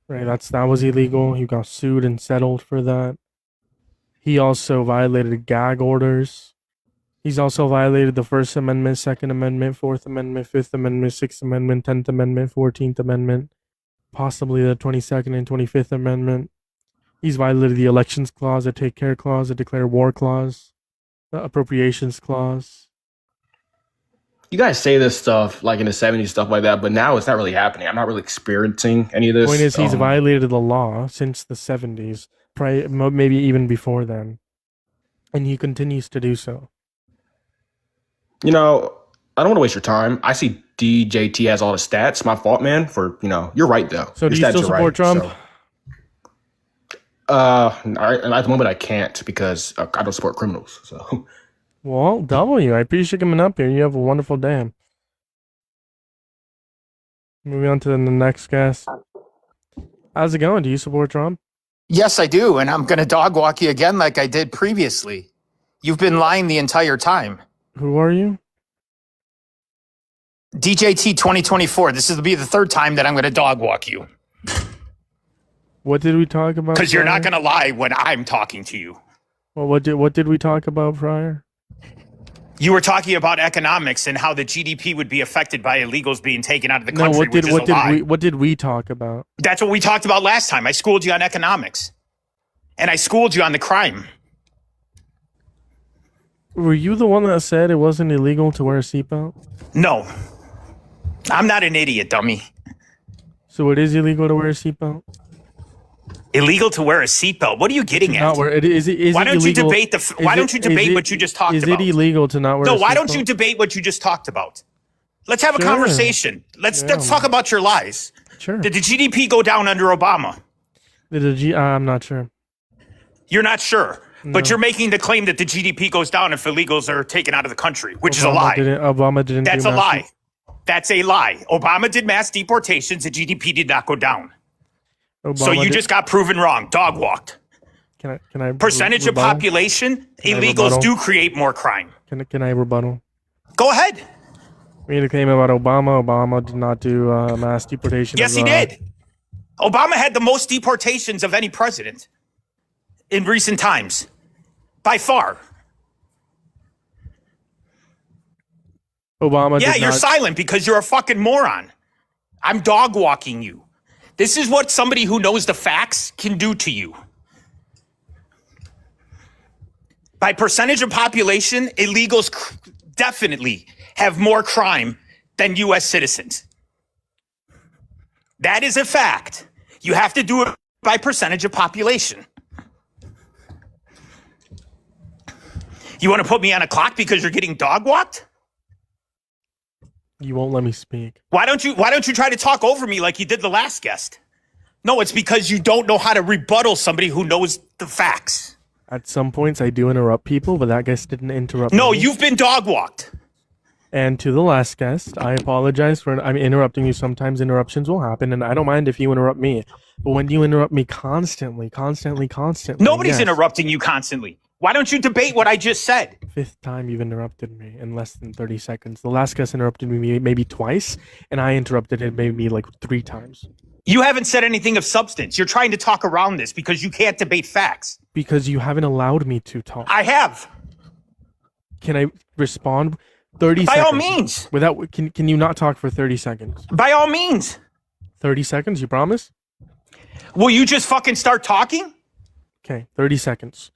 Right, that was illegal. He got sued and settled for that. He also violated gag orders. He's also violated the First Amendment, Second Amendment, Fourth Amendment, Fifth Amendment, Sixth Amendment, 10th Amendment, 14th Amendment, possibly the 22nd and 25th Amendment. He's violated the Elections Clause, the Take Care Clause, the Declare War Clause, the Appropriations Clause. You guys say this stuff like in the 70s, stuff like that, but now it's not really happening. I'm not really experiencing any of this. Point is, he's violated the law since the 70s, maybe even before then. And he continues to do so. You know, I don't want to waste your time. I see DJT has all the stats. My fault, man. You're right, though. So do you still support Trump? At the moment, I can't because I don't support criminals. So, well, I appreciate you coming up here. You have a wonderful day. Moving on to the next guest. How's it going? Do you support Trump? Yes, I do, and I'm going to dog walk you again like I did previously. You've been lying the entire time. Who are you? DJT 2024. This will be the third time that I'm going to dog walk you. What did we talk about? Because you're not going to lie when I'm talking to you. Well, what did we talk about prior? You were talking about economics and how the GDP would be affected by illegals being taken out of the country. What did we talk about? That's what we talked about last time. I schooled you on economics, and I schooled you on the crime. Were you the one that said it wasn't illegal to wear a seatbelt? No, I'm not an idiot, dummy. So it is illegal to wear a seatbelt? Illegal to wear a seatbelt? What are you getting at? Why don't you debate why don't you debate what you just talked about? Is it illegal to not wear a seatbelt? No, why don't you debate what you just talked about? Let's have a conversation. Let's talk about your lies. Sure. Did the GDP go down under Obama? I'm not sure. You're not sure, but No. you're making the claim that the GDP goes down if illegals are taken out of the country, which is a lie. Obama didn't. That's a lie. That's a lie. Obama did mass deportations. The GDP did not go down. So you just got proven wrong. Dog walked. Can I Percentage of population, illegals do create more crime. Can I rebuttal? Go ahead. We made a claim about Obama. Obama did not do mass deportation. Yes, he did. Obama had the most deportations of any president in recent times, by far. Obama. Yeah, did you're not... silent because you're a fucking moron. I'm dog walking you. This is what somebody who knows the facts can do to you. By percentage of population, illegals definitely have more crime than U.S. citizens. That is a fact. You have to do it by percentage of population. You want to put me on a clock because you're getting dog walked? You won't let me speak. Why don't you try to talk over me like you did the last guest? No, it's because you don't know how to rebuttal somebody who knows the facts. At some points, I do interrupt people, but that guest didn't interrupt No, me. you've been dog walked. And to the last guest, I apologize for I'm interrupting you. Sometimes interruptions will happen, and I don't mind if you interrupt me. But when you interrupt me constantly, Nobody's interrupting you constantly. Why don't you debate what I just said? Fifth time you've interrupted me in less than 30 seconds. The last guest interrupted me maybe twice, and I interrupted him maybe like 3 times. You haven't said anything of substance. You're trying to talk around this because you can't debate facts. Because you haven't allowed me to talk. I have. Can I respond? 30 By seconds. all means. Without can you not talk for 30 seconds? By all means. 30 seconds, you promise? Will you just fucking start talking? Okay, 30 seconds.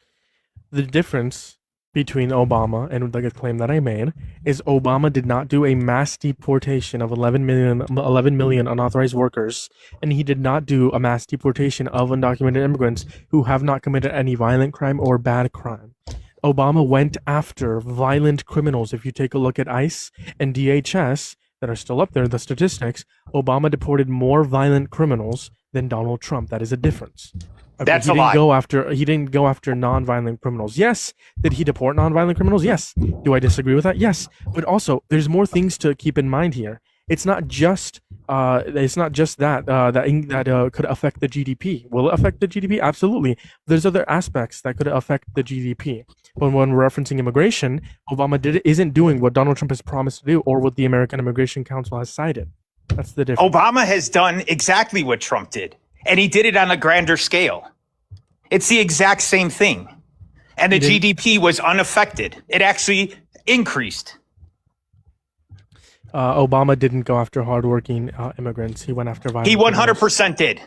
The difference between Obama and the claim that I made is Obama did not do a mass deportation of 11 million unauthorized workers, and he did not do a mass deportation of undocumented immigrants who have not committed any violent crime or bad crime. Obama went after violent criminals. If you take a look at ICE and DHS that are still up there, the statistics, Obama deported more violent criminals than Donald Trump. That is a difference. Okay, That's a lie. He didn't go after non-violent criminals. Yes. Did he deport non-violent criminals? Yes. Do I disagree with that? Yes. But also, there's more things to keep in mind here. it's not just that could affect the GDP. Will it affect the GDP? Absolutely. There's other aspects that could affect the GDP. But when we're referencing immigration, Obama isn't doing what Donald Trump has promised to do or what the American Immigration Council has cited. That's the difference. Obama has done exactly what Trump did, and he did it on a grander scale. It's the exact same thing. And the GDP was unaffected. It actually increased. Obama didn't go after hardworking immigrants. He went after violent. He 100% did.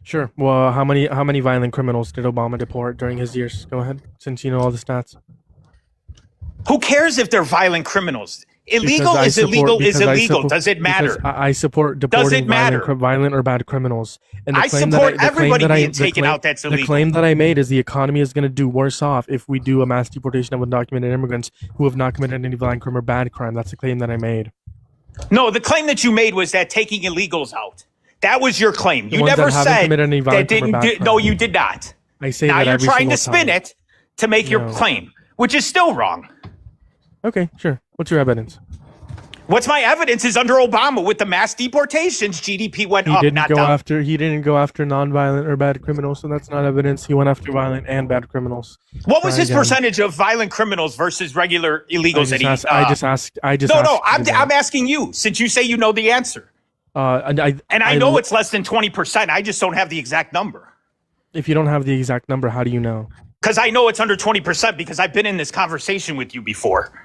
Sure. Well, how many violent criminals did Obama deport during his years? Go ahead, since you know all the stats. Who cares if they're violent criminals? Illegal is illegal is illegal. Does it matter? I support deporting violent or bad criminals. And I support everybody being taken out that's illegal. The claim that I made is the economy is going to do worse off if we do a mass deportation of undocumented immigrants who have not committed any violent crime or bad crime. That's the claim that I made. No, the claim that you made was that taking illegals out. That was your claim. You never said that didn't. No, you did not. I say now that you're trying to spin it to make your claim, which is still wrong. Okay, sure. What's your evidence? What's my evidence is under Obama with the mass deportations, GDP went up, not down. He didn't go after non-violent or bad criminals, so that's not evidence. He went after violent and bad criminals. What was his percentage of violent criminals versus regular illegals that he? I'm asking you, since you say you know the answer. I know it's less than 20%. I just don't have the exact number. If you don't have the exact number, how do you know? Because I know it's under 20% because I've been in this conversation with you before.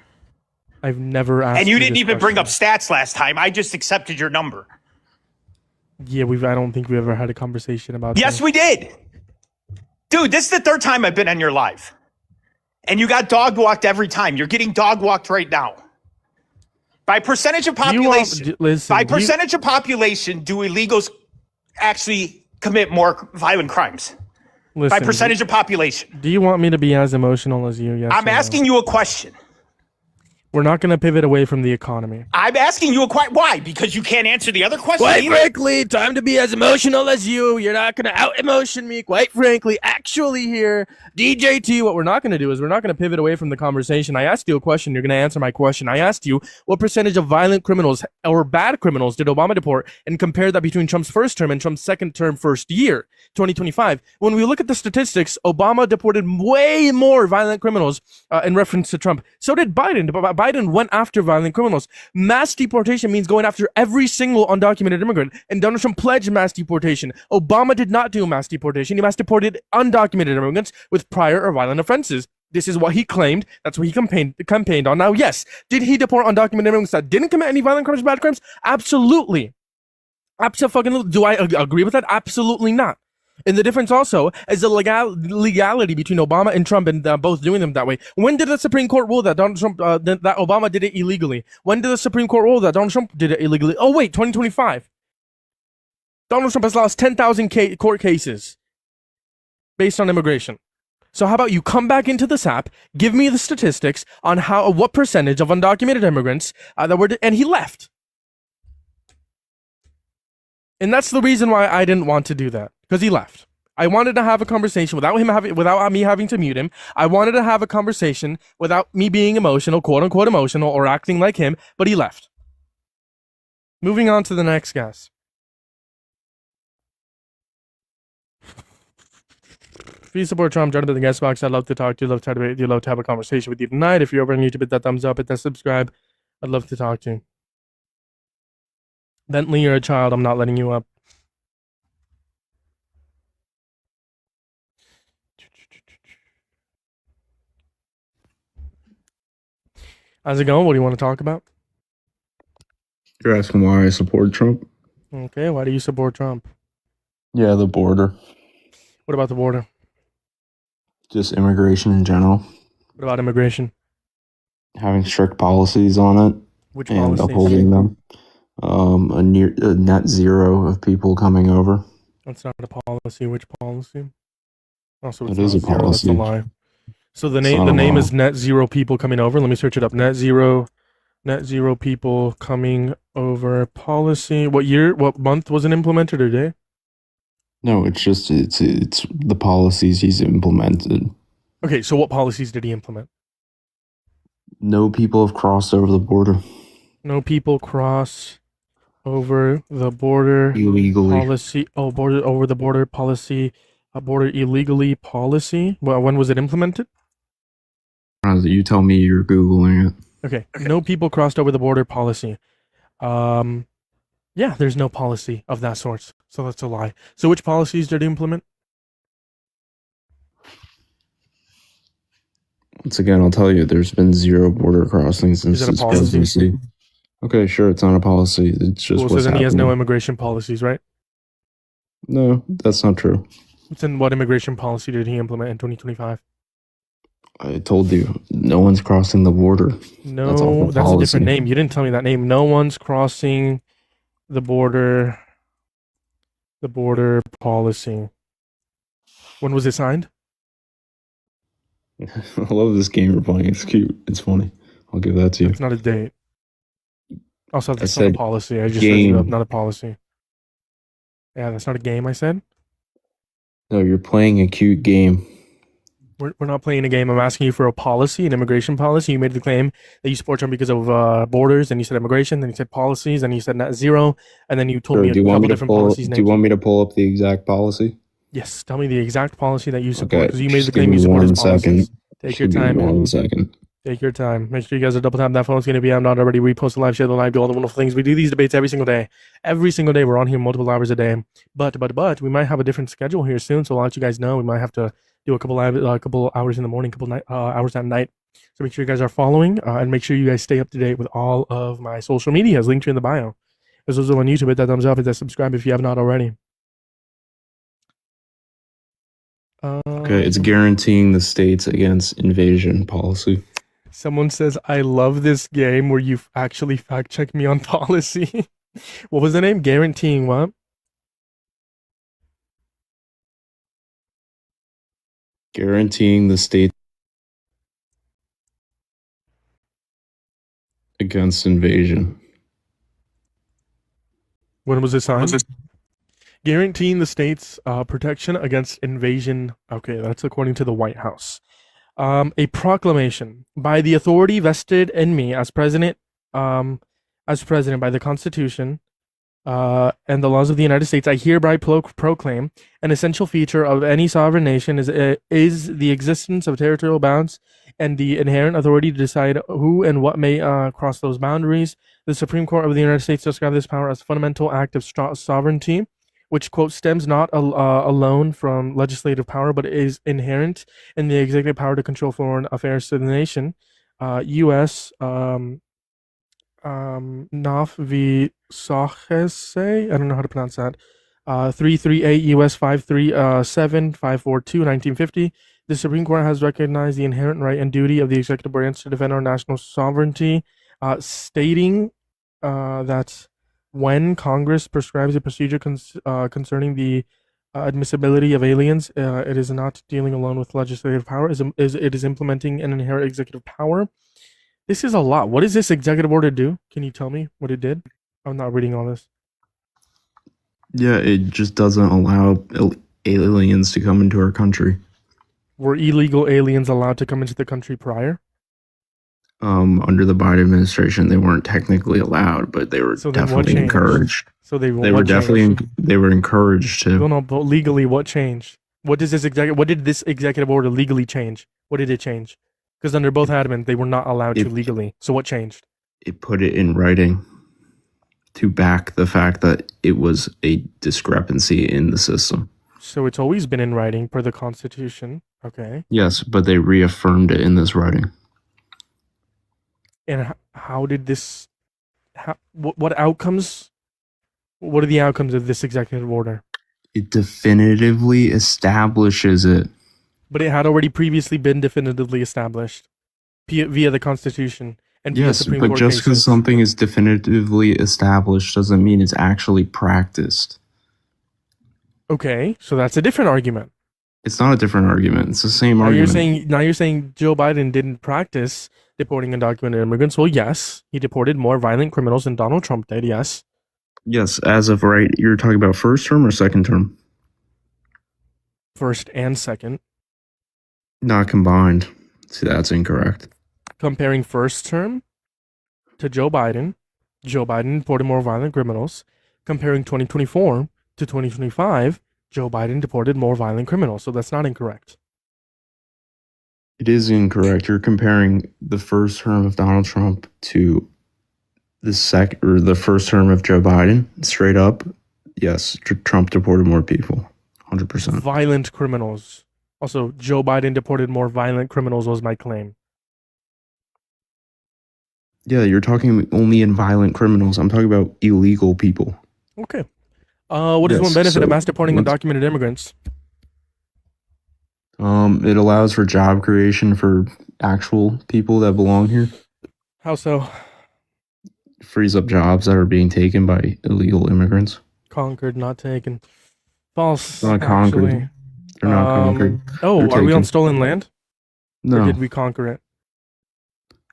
I've never asked. And you didn't even bring up stats last time. I just accepted your number. Yeah, I don't think we ever had a conversation about Yes, we did. Dude, this is the third time I've been on your live. And you got dog walked every time. You're getting dog walked right now. By percentage of population, do illegals actually commit more violent crimes? By percentage of population. Do you want me to be as emotional as you? Yes. I'm asking you a question. We're not going to pivot away from the economy. I'm asking you why? Because you can't answer the other question. Quite frankly, time to be as emotional as you. You're not going to out-emotion me. Quite frankly, actually here, DJT, what we're not going to do is we're not going to pivot away from the conversation. I asked you a question. You're going to answer my question. I asked you what percentage of violent criminals or bad criminals did Obama deport and compare that between Trump's first term and Trump's second term first year, 2025. When we look at the statistics, Obama deported way more violent criminals in reference to Trump. So did Biden. Biden went after violent criminals. Mass deportation means going after every single undocumented immigrant, and Donald Trump pledged mass deportation. Obama did not do mass deportation. He mass deported undocumented immigrants with prior or violent offenses. This is what he claimed. That's what he campaigned on. Now, yes, did he deport undocumented immigrants that didn't commit any violent crimes or bad crimes? Absolutely. Absolutely. Do I agree with that? Absolutely not. And the difference also is the legality between Obama and Trump and both doing them that way. When did the Supreme Court rule that Donald Trump, that Obama did it illegally? When did the Supreme Court rule that Donald Trump did it illegally? Oh, wait, 2025. Donald Trump has lost 10,000 court cases based on immigration. So how about you come back into this app, give me the statistics on what percentage of undocumented immigrants and he left. And that's the reason why I didn't want to do that, because he left. I wanted to have a conversation without me having to mute him. I wanted to have a conversation without me being emotional, quote unquote emotional, or acting like him, but he left. Moving on to the next guest. If you support Trump, join up in the guest box. I'd love to talk to you. Love to have a conversation with you tonight. If you're over on YouTube, hit that thumbs up, hit that subscribe. I'd love to talk to you. Bentley, you're a child. I'm not letting you up. How's it going? What do you want to talk about? You're asking why I support Trump? Okay, why do you support Trump? Yeah, the border. What about the border? Just immigration in general. What about immigration? Having strict policies on it. Which and policies? Upholding them. A net zero of people coming over. That's not a policy. Which policy? Also, it is a policy. That's a lie. So the name is net zero people coming over. Let me search it up. Net zero people coming over policy. What month was it implemented or day? No, it's the policies he's implemented. Okay, so what policies did he implement? No people have crossed over the border. No people cross over the border illegally. policy. Oh, border over the border policy. Border illegally policy. Well, when was it implemented? You tell me you're Googling it. Okay, no people crossed over the border policy. Yeah, there's no policy of that sort, so that's a lie. So which policies did it implement? Once again, I'll tell you, there's been 0 border crossings since Is it a this policy? presidency. Okay, sure, it's not a policy. It's just Well, so what's then he has no happening. immigration policies, right? No, that's not true. Then what immigration policy did he implement in 2025? I told you, no one's crossing the border. No, that's a different name. You didn't tell me that name. No one's crossing the border. The border policy. When was it signed? I love this game you're playing. It's cute. It's funny. I'll give that to you. It's not a date. Also, that's not a said policy. I just game. searched it up, not a policy. Yeah, that's not a game, I said. No, you're playing a cute game. We're not playing a game. I'm asking you for a policy, an immigration policy. You made the claim that you support Trump because of borders, and you said immigration, then you said policies, and you said net zero, and then you told Sure, me a couple different policies. do you want me to pull up the exact policy? Yes, tell me the exact policy that you support, Okay, because you made the just claim give you me support his 1 policies. second. Take your Just give me time. 1 second. Take your time. Make sure you guys are double tap that phone. It's going to be. I'm not already. Repost the live, share the live, do all the wonderful things. We do these debates every single day. Every single day, we're on here multiple hours a day. But we might have a different schedule here soon. So I'll let you guys know. We might have to do a couple hours in the morning, hours at night. So make sure you guys are following and make sure you guys stay up to date with all of my social medias. Linked in the bio. There's also on YouTube. Hit that thumbs up. Hit that subscribe if you have not already. Okay, it's guaranteeing the states against invasion policy. Someone says, I love this game where you actually fact check me on policy. What was the name? Guaranteeing what? Guaranteeing the state against invasion. When was it signed? Guaranteeing the state's protection against invasion. Okay, that's according to the White House. A proclamation by the authority vested in me as president by the Constitution and the laws of the United States. I hereby proclaim an essential feature of any sovereign nation is the existence of territorial bounds and the inherent authority to decide who and what may cross those boundaries. The Supreme Court of the United States describes this power as a fundamental act of sovereignty, which, quote, stems not alone from legislative power, but is inherent in the executive power to control foreign affairs to the nation. U.S. Naf v. Sachese, I don't know how to pronounce that. 338 U.S. 537 542 1950. The Supreme Court has recognized the inherent right and duty of the executive branch to defend our national sovereignty, stating that when Congress prescribes a procedure concerning the admissibility of aliens, it is not dealing alone with legislative power. It is implementing an inherent executive power. This is a lot. What does this executive order do? Can you tell me what it did? I'm not reading all this. Yeah, it just doesn't allow aliens to come into our country. Were illegal aliens allowed to come into the country prior? Under the Biden administration, they weren't technically allowed, but they were definitely encouraged. So they were encouraged to. No, but legally, what changed? What did this executive order legally change? What did it change? Because under both admin, they were not allowed to legally. So what changed? It put it in writing to back the fact that it was a discrepancy in the system. So it's always been in writing per the Constitution. Okay. Yes, but they reaffirmed it in this writing. And how did this? What outcomes? What are the outcomes of this executive order? It definitively establishes it. But it had already previously been definitively established via the Constitution and via Supreme Court cases. Yes, but just because something is definitively established doesn't mean it's actually practiced. Okay, so that's a different argument. It's not a different argument. It's the same argument. Now you're saying Joe Biden didn't practice deporting undocumented immigrants. Well, yes, he deported more violent criminals than Donald Trump did. Yes. Yes, as of right, you're talking about first term or second term? First and second. Not combined. See, that's incorrect. Comparing first term to Joe Biden Joe Biden deported more violent criminals. Comparing 2024 to 2025, Joe Biden deported more violent criminals. So that's not incorrect. It is incorrect. You're comparing the first term of Donald Trump to the first term of Joe Biden. Straight up, yes, Trump deported more people. 100%. Violent criminals. Also, Joe Biden deported more violent criminals was my claim. Yeah, you're talking only in violent criminals. I'm talking about illegal people. Okay. What is one benefit of mass deporting undocumented immigrants? It allows for job creation for actual people that belong here. How so? Frees up jobs that are being taken by illegal immigrants. Conquered, not taken. False. Not conquered. They're not conquered. Oh, They're are we on taken. stolen land? No. Or did we conquer it?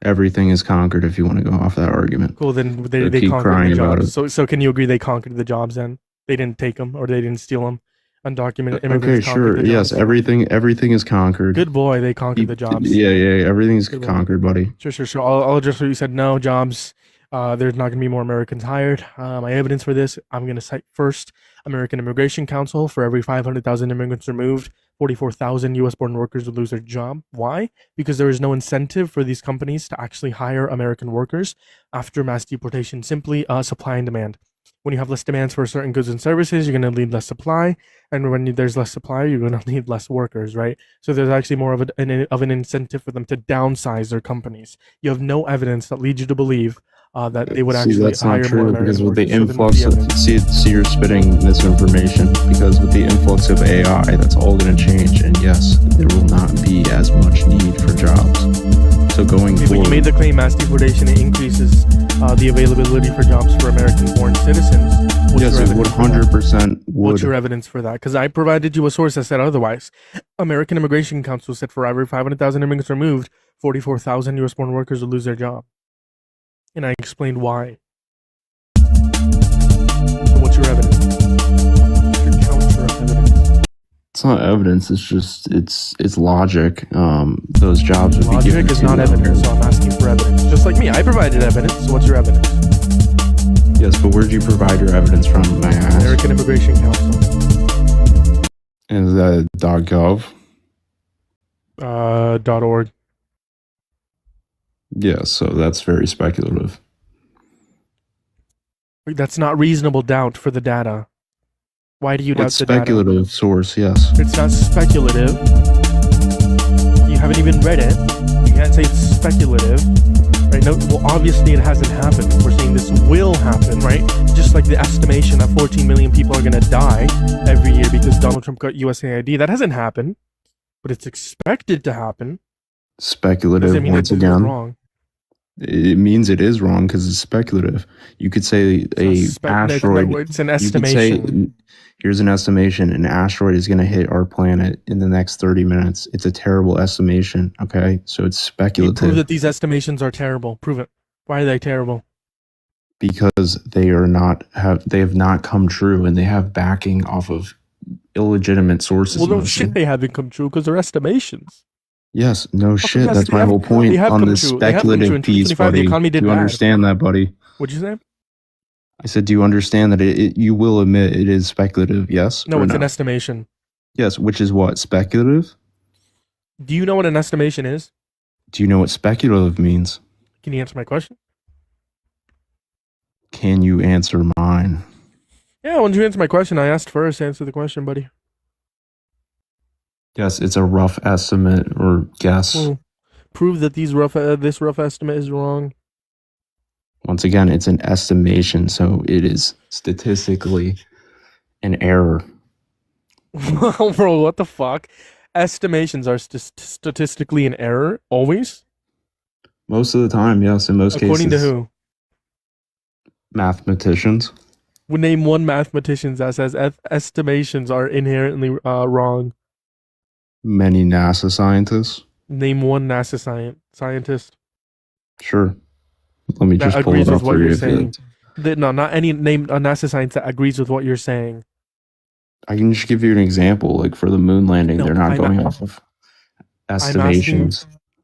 Everything is conquered if you want to go off that argument. Cool, then they keep conquered crying the about jobs. it. So can you agree they conquered the jobs then? They didn't take them or they didn't steal them? Undocumented Okay, immigrants conquered sure. the Yes, jobs. everything is conquered. Good boy, they conquered the jobs. Yeah, everything's Good boy. conquered, buddy. Sure. I'll address what you said. No jobs. There's not going to be more Americans hired. My evidence for this, I'm going to cite first American Immigration Council. For every 500,000 immigrants removed, 44,000 U.S.-born workers would lose their job. Why? Because there is no incentive for these companies to actually hire American workers after mass deportation. Simply supply and demand. When you have less demands for certain goods and services, you're going to need less supply. And when there's less supply, you're going to need less workers, right? So there's actually more of an incentive for them to downsize their companies. You have no evidence that leads you to believe that they would actually that's hire not more true American because with the workers. So then influx what's the of evidence? see you're spitting misinformation because with the influx of AI, that's all going to change. And yes, there will not be as much need for jobs. So going When forward, you made the claim mass deportation, it increases the availability for jobs for American-born citizens. yes, it would 100% What's your would. evidence for that? Because I provided you a source that said otherwise. American Immigration Council said for every 500,000 immigrants removed, 44,000 U.S.-born workers would lose their job. And I explained why. So what's your evidence? What's your counter evidence? It's not evidence. It's just it's logic. Those jobs would be given Logic is to not evidence, so I'm asking for evidence. Just like me, I provided evidence, so what's your evidence? Yes, but where'd you provide your evidence from? May I ask? American Immigration Council. Is that .gov? .org. Yeah, so that's very speculative. That's not reasonable doubt for the data. Why do you doubt It's the data? speculative source, yes. It's not speculative. You haven't even read it. You can't say it's speculative. Right? No, well, obviously it hasn't happened. We're saying this will happen, right? Just like the estimation that 14 million people are going to die every year because Donald Trump got USAID. That hasn't happened, but it's expected to happen. Speculative, Doesn't mean once that this is again. wrong. It means it is wrong because it's speculative. You could say asteroid. It's an You could estimation. say, here's an estimation: an asteroid is going to hit our planet in the next 30 minutes. It's a terrible estimation. Okay, so it's Can you prove speculative that these estimations are terrible? Prove it. Why are they terrible? because they have not come true, and they have backing off of illegitimate sources. Well, no mostly. shit, they haven't come true because they're estimations. Yes, no shit. yes, That's they my have- whole point they have on come this true. They have come true. speculative In piece, 2025, the buddy. economy did Do you bad. understand that, buddy? What'd you say? I said, do you understand that you will admit it is speculative? Yes. No, or it's no? an estimation. Yes, which is what? Speculative? Do you know what an estimation is? Do you know what speculative means? Can you answer my question? Can you answer mine? Yeah, why don't you answer my question? I asked first. Answer the question, buddy. Yes, it's a rough estimate or guess. Well, prove that this rough estimate is wrong. Once again, it's an estimation, so it is statistically an error. Bro, what the fuck? Estimations are statistically an error always. Most of the time, yes. In most According cases. to who? Mathematicians. We name one mathematician that says estimations are inherently wrong. Many NASA scientists. Name one NASA scientist Sure. Let me that just pull agrees it with up what for you're you. saying. No, not any name a NASA scientist that agrees with what you're saying. I can just give you an example. Like for the moon landing, No, they're not I'm going not- off of estimations.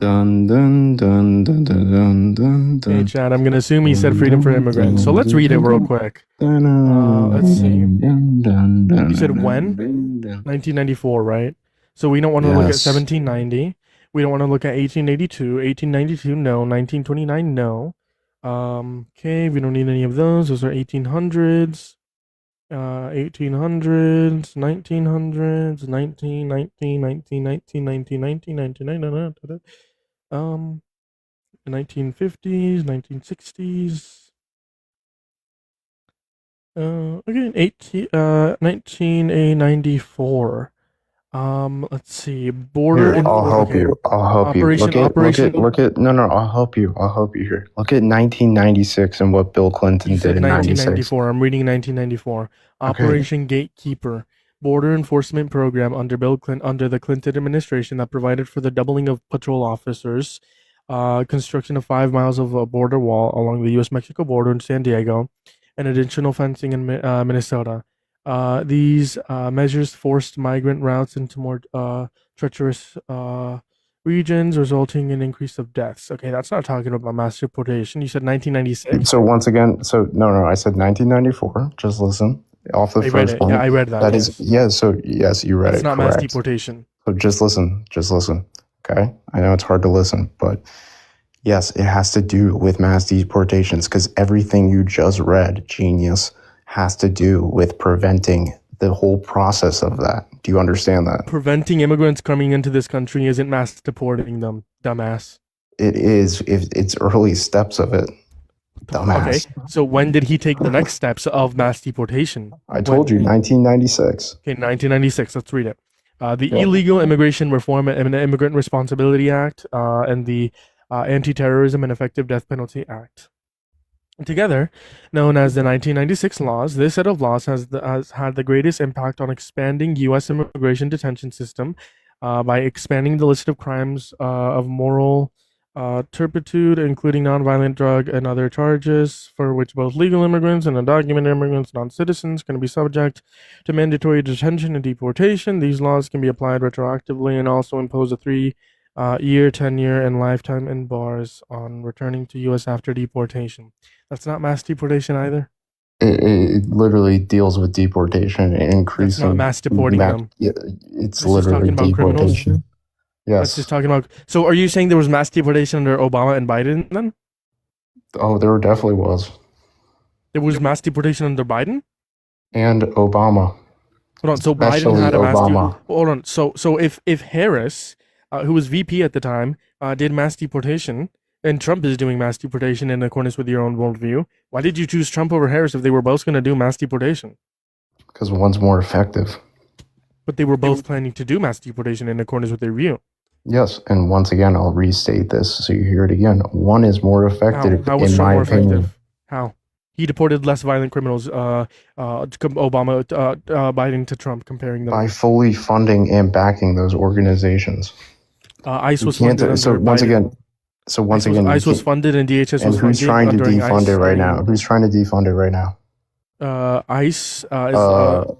Dun dun dun dun dun dun dun. Hey, Chad, I'm gonna assume he said freedom for immigrants. So let's read it real quick. Let's see. You said when? 1994, right? So we don't want to look at Yes. 1790. We don't want to look at 1882. 1892, no. 1929, no. Okay, we don't need any of those. Those are 1800s. 1800s, 1900s, 1950s, 1960s. Again, 1994. Let's see. Border Here, I'll help okay. you. I'll help you. Look at. No, I'll help you. I'll help you here. Look at 1996 and what Bill Clinton You did said in 96. 1994. I'm reading 1994. Operation Gatekeeper, border enforcement program under under the Clinton administration that provided for the doubling of patrol officers, construction of 5 miles of a border wall along the U.S.-Mexico border in San Diego, and additional fencing in Minnesota. These measures forced migrant routes into more treacherous regions, resulting in increase of deaths. Okay, that's not talking about mass deportation. You said 1996. So once again, no, I said 1994. Just listen. Off the I read first it. one. Yeah, I read that. That is So yes, you read It's it. not mass Correct. deportation. So just listen. Okay, I know it's hard to listen, but yes, it has to do with mass deportations because everything you just read, genius, has to do with preventing the whole process of that. Do you understand that? Preventing immigrants coming into this country isn't mass deporting them, dumbass. It is if it's early steps of it. Dumbass. Okay, so when did he take the next steps of mass deportation? I told you 1996. Okay, 1996. Let's read it. The Illegal Immigration Reform and Immigrant Responsibility Act and the Anti-Terrorism and Effective Death Penalty Act. Together, known as the 1996 laws, this set of laws has had the greatest impact on expanding U.S. immigration detention system by expanding the list of crimes of moral turpitude, including nonviolent drug and other charges for which both legal immigrants and undocumented immigrants, non-citizens, can be subject to mandatory detention and deportation. These laws can be applied retroactively and also impose a 3-year, 10-year, and lifetime in bars on returning to U.S. after deportation. That's not mass deportation either. It literally deals with deportation and increasing. That's not mass deporting them. It's literally deportation. Yes. That's just talking about. So, are you saying there was mass deportation under Obama and Biden then? Oh, there definitely was. There was mass deportation under Biden and Obama. Hold on. So especially Biden had a mass. Obama. Hold on. So if Harris, who was VP at the time, did mass deportation, and Trump is doing mass deportation in accordance with your own worldview, why did you choose Trump over Harris if they were both going to do mass deportation? Because one's more effective. But they were both planning to do mass deportation in accordance with their view. Yes, and once again, I'll restate this so you hear it again. One is more effective, How was in Trump my more opinion. effective? How? He deported less violent criminals, Obama, Biden to Trump, comparing them. By fully funding and backing those organizations. ICE was funded under Biden. ICE was funded and DHS was funded. And who's trying to defund it right now? ICE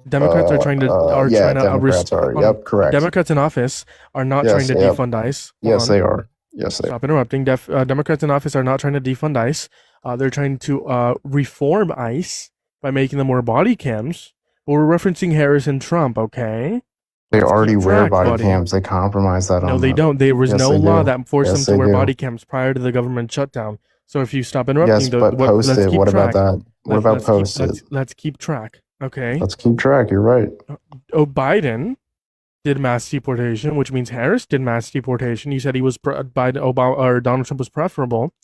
Democrats are trying to Yep, correct. Democrats in office are not trying to defund ICE. Yes, they are. Stop interrupting. Democrats in office are not trying to defund ICE. They're trying to reform ICE by making them wear body cams. But we're referencing Harris and Trump, okay? They already wear body cams. They compromise that on No, they them. don't. There was Yes, no they law do. that forced Yes, them to they wear do. body cams prior to the government shutdown. So if you stop interrupting, Yes, but post let's it. keep What about track. that? What about post it? Let's keep track, okay? Let's keep track. You're right. Biden did mass deportation, which means Harris did mass deportation. You said he was Obama or Donald Trump was preferable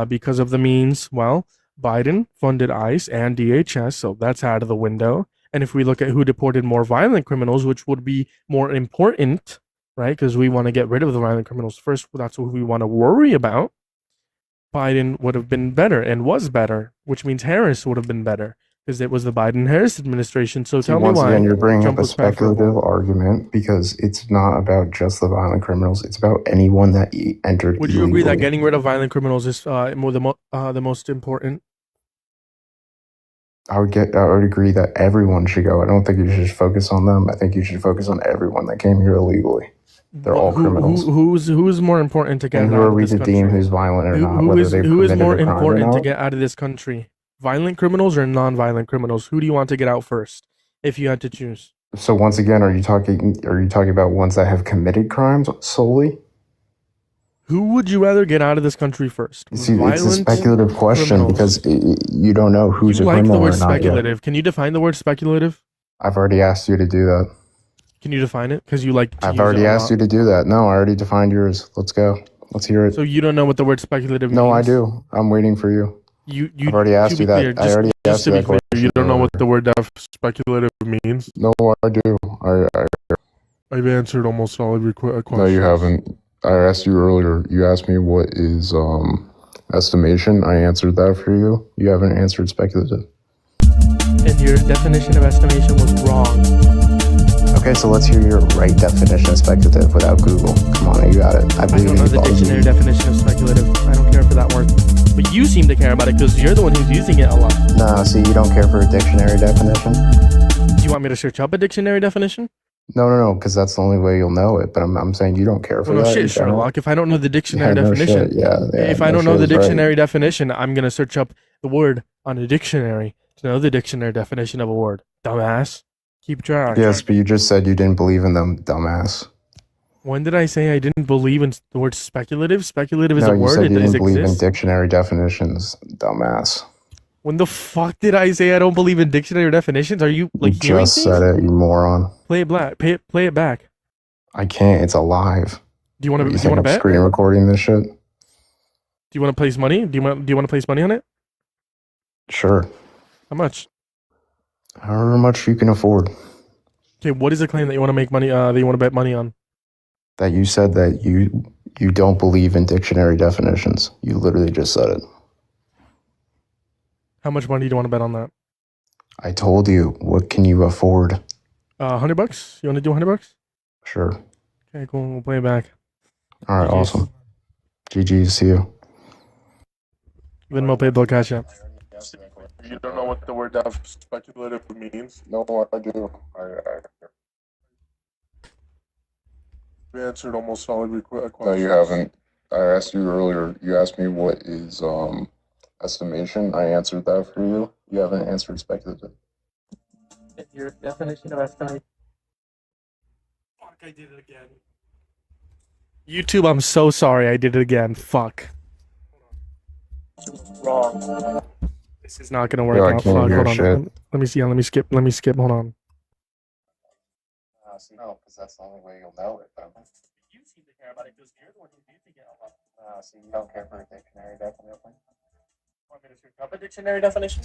because of the means. Well, Biden funded ICE and DHS, so that's out of the window. And if we look at who deported more violent criminals, which would be more important, right? Because we want to get rid of the violent criminals first. That's what we want to worry about. Biden would have been better and was better, which means Harris would have been better because it was the Biden-Harris administration. So tell me Once why again, you're bringing Trump up a was preferable. speculative argument because it's not about just the violent criminals. It's about anyone that entered. Would you agree that illegally. getting rid of violent criminals is the most important? I would agree that everyone should go. I don't think you should just focus on them. I think you should focus on everyone that came here illegally. They're all criminals. Who's more important to get And who out are of we this to country? deem who's violent or not? Who Whether is they've who is committed more a crime or important to not? get out of this country? Violent criminals or non-violent criminals? Who do you want to get out first, if you had to choose? So once again, are you talking about ones that have committed crimes solely? Who would you rather get out of this country first? See, it's a Violent speculative question criminals. because you don't know who's You a like the criminal word or not yet. speculative. Can you define the word speculative? I've already asked you to do that. Can you define it? Because you like to I've use already it a asked lot. you to do that. No, I already defined yours. Let's go. Let's hear it. So you don't know what the word speculative means? No, I do. I'm waiting for you. I've already to asked be you that. clear, I already asked you that question. You don't know what the word speculative means? No, I do. I've answered almost all of your questions. No, you haven't. I asked you earlier. You asked me what is estimation. I answered that for you. You haven't answered speculative. And your definition of estimation was wrong. Okay, so let's hear your right definition of speculative without Google. Come on, you got it. I I believe don't in know you. the dictionary definition of speculative. I don't care for that word. But you seem to care about it because you're the one who's using it a lot. No, see, you don't care for a dictionary definition? Do you want me to search up a dictionary definition? No, because that's the only way you'll know it. But I'm saying you don't care for Well, no that. shit, in general. Sherlock. If I don't know the dictionary Yeah, no definition, shit. Yeah, if I don't know the dictionary definition, I'm gonna search up the word on a dictionary to know the dictionary definition of a word. Dumbass. Keep track. Yes, but you just said you didn't believe in them, dumbass. When did I say I didn't believe in the word speculative? Speculative is No, a you word. said It you does didn't believe in exist. dictionary definitions, dumbass. When the fuck did I say I don't believe in dictionary definitions? Are you like You hearing just things? said it, you moron. Play it black. Play it back. I can't. It's alive. Do you want to? You Do you think want to I'm bet? screen recording this shit? Do you want to place money? Do you want to place money on it? Sure. How much? However much you can afford. Okay, what is the claim that you want to make money? That you want to bet money on? That you said that you don't believe in dictionary definitions. You literally just said it. How much money do you want to bet on that? I told you. What can you afford? $100. You want to do $100? Sure. Okay, cool. We'll play it back. All right. GG's. Awesome. GG. See you. Venmo, PayPal, Cash App. You don't know what the word speculative means? No, I do. We answered almost all of your questions. No, you haven't. I asked you earlier. You asked me what is estimation. I answered that for you. You haven't answered speculative. Your definition of estimate. Fuck, I did it again. YouTube, I'm so sorry. I did it again. Fuck. Wrong. This is not gonna work Yo, I out. can't Fuck. hear Hold on. shit. Let me see. Let me skip. Let me skip. Hold on. No, because that's the only way you'll know it. You seem to care about it because you're the one who's using it a lot. So you don't care for a dictionary definition? Want me to search up a dictionary definition?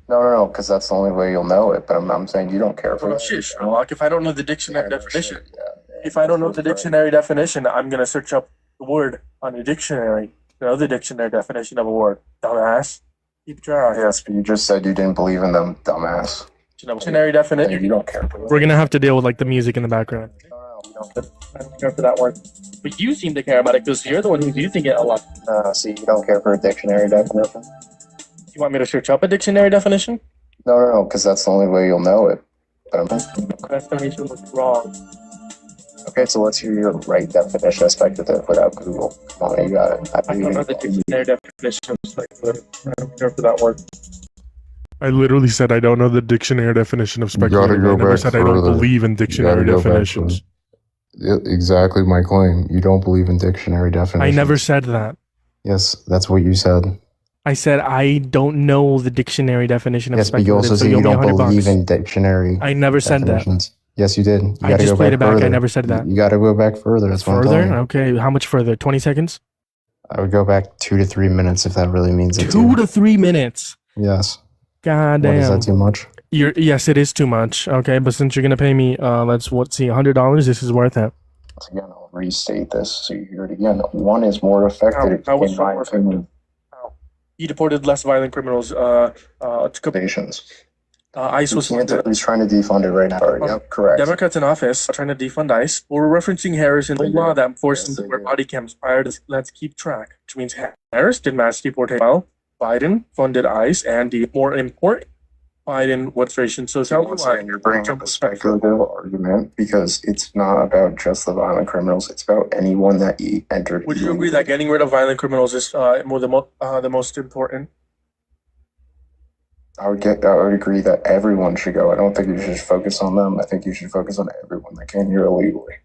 No, because that's the only way you'll know it. But I'm saying you don't care for Well, that. shit, Sherlock. If I don't know the dictionary definition, Yeah. if I don't know the dictionary definition, I'm gonna search up the word on a dictionary to know the dictionary definition of a word. Dumbass. Keep track. Yes, but you just said you didn't believe in them, dumbass. Dictionary definition. You don't care for that. We're gonna have to deal with like the music in the background. I don't care for that word. But you seem to care about it because you're the one who's using it a lot. See, you don't care for a dictionary definition? You want me to search up a dictionary definition? No, because that's the only way you'll know it. But Estimation was wrong. okay, so let's hear your right definition of speculative without Google. Come on, you got it. I don't know the dictionary definition of speculative. I don't care for that word. I literally said I don't know the dictionary definition of speculative. I never said I don't believe in dictionary definitions. Exactly my claim. You don't believe in dictionary definitions. I never said that. Yes, that's what you said. I said I don't know the dictionary definition of Yes, but you speculative. also So said you you owe me don't believe $100. in dictionary. I never said that. definitions. Yes, you did. You I gotta just go played back it back. further. I never said that. You got to go back further. That's what I'm telling Further? you. Okay. How much further? 20 seconds? I would go back 2 to 3 minutes if that really means it. 2 to 3 minutes. Yes. God What, damn. is that too much? Yes, it is too much. Okay, but since you're gonna pay me, let's see, $100. This is worth it. Once again, I'll restate this so you hear it again. One is more affected. How was in my opinion. He deported less violent criminals to Nations. ICE was He's trying to defund it right now. Yep, correct. Democrats in office are trying to defund ICE. We're referencing Harris in the law that forced them to wear body cams prior to let's keep track, which means Harris did mass deportation while Biden funded ICE and the more important Biden administration. So tell me Once why again, you're bringing up a speculative argument because it's not about just the violent criminals. It's about anyone that entered. Would you agree that getting rid of violent criminals is the most important? I would agree that everyone should go. I don't think you should just focus on them. I think you should focus on everyone that came here illegally.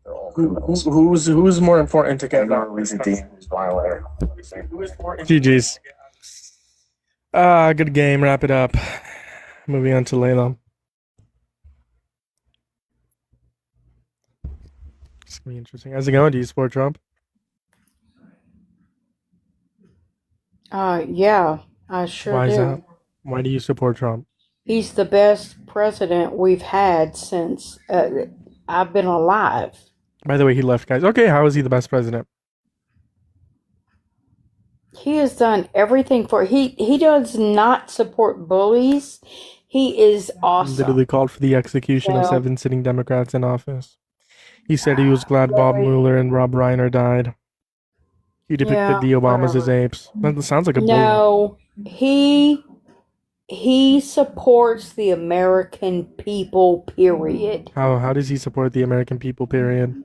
They're all criminals. Who's more important to get Or who's violent? GG's. Good game. Wrap it up. Moving on to Layla. It's gonna be interesting. How's it going? Do you support Trump? Yeah, I sure Why do. is that? Why do you support Trump? He's the best president we've had since I've been alive. By the way, he left, guys. Okay, how is he the best president? He has done everything for he does not support bullies. He is awesome. Literally called for the execution of 7 sitting Democrats in office. He said he was glad Bob Mueller and Rob Reiner died. He depicted the Obamas as apes. That sounds like a bully. No, he supports the American people, period. How does he support the American people, period?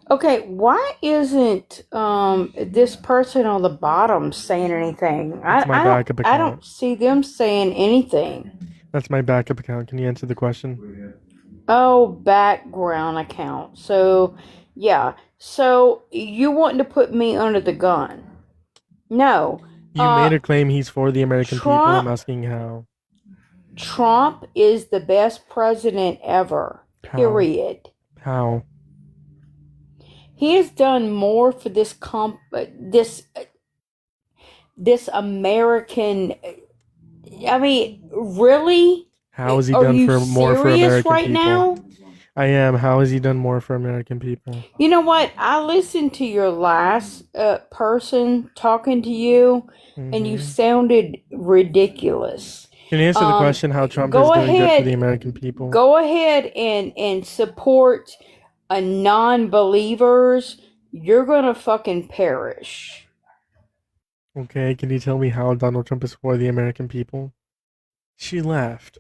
Okay, why isn't this person on the bottom saying anything? That's my backup account. I don't see them saying anything. That's my backup account. Can you answer the question? Oh, background account. So, yeah. So, you wanting to put me under the gun? No. You made a claim he's for the American people. I'm asking how. Trump is the best president ever. Period. How? He has done more for this this American. I mean, really? How has he done more for American right people? Now? I am. How has he done more for American people? You know what? I listened to your last person talking to you, and you sounded ridiculous. Can you answer the question how Trump is doing good for the American people? Go ahead and support non-believers. You're gonna fucking perish. Okay, can you tell me how Donald Trump is for the American people? She left.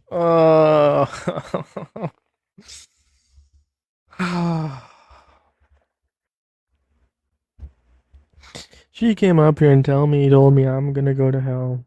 She came up here and told me I'm gonna go to hell.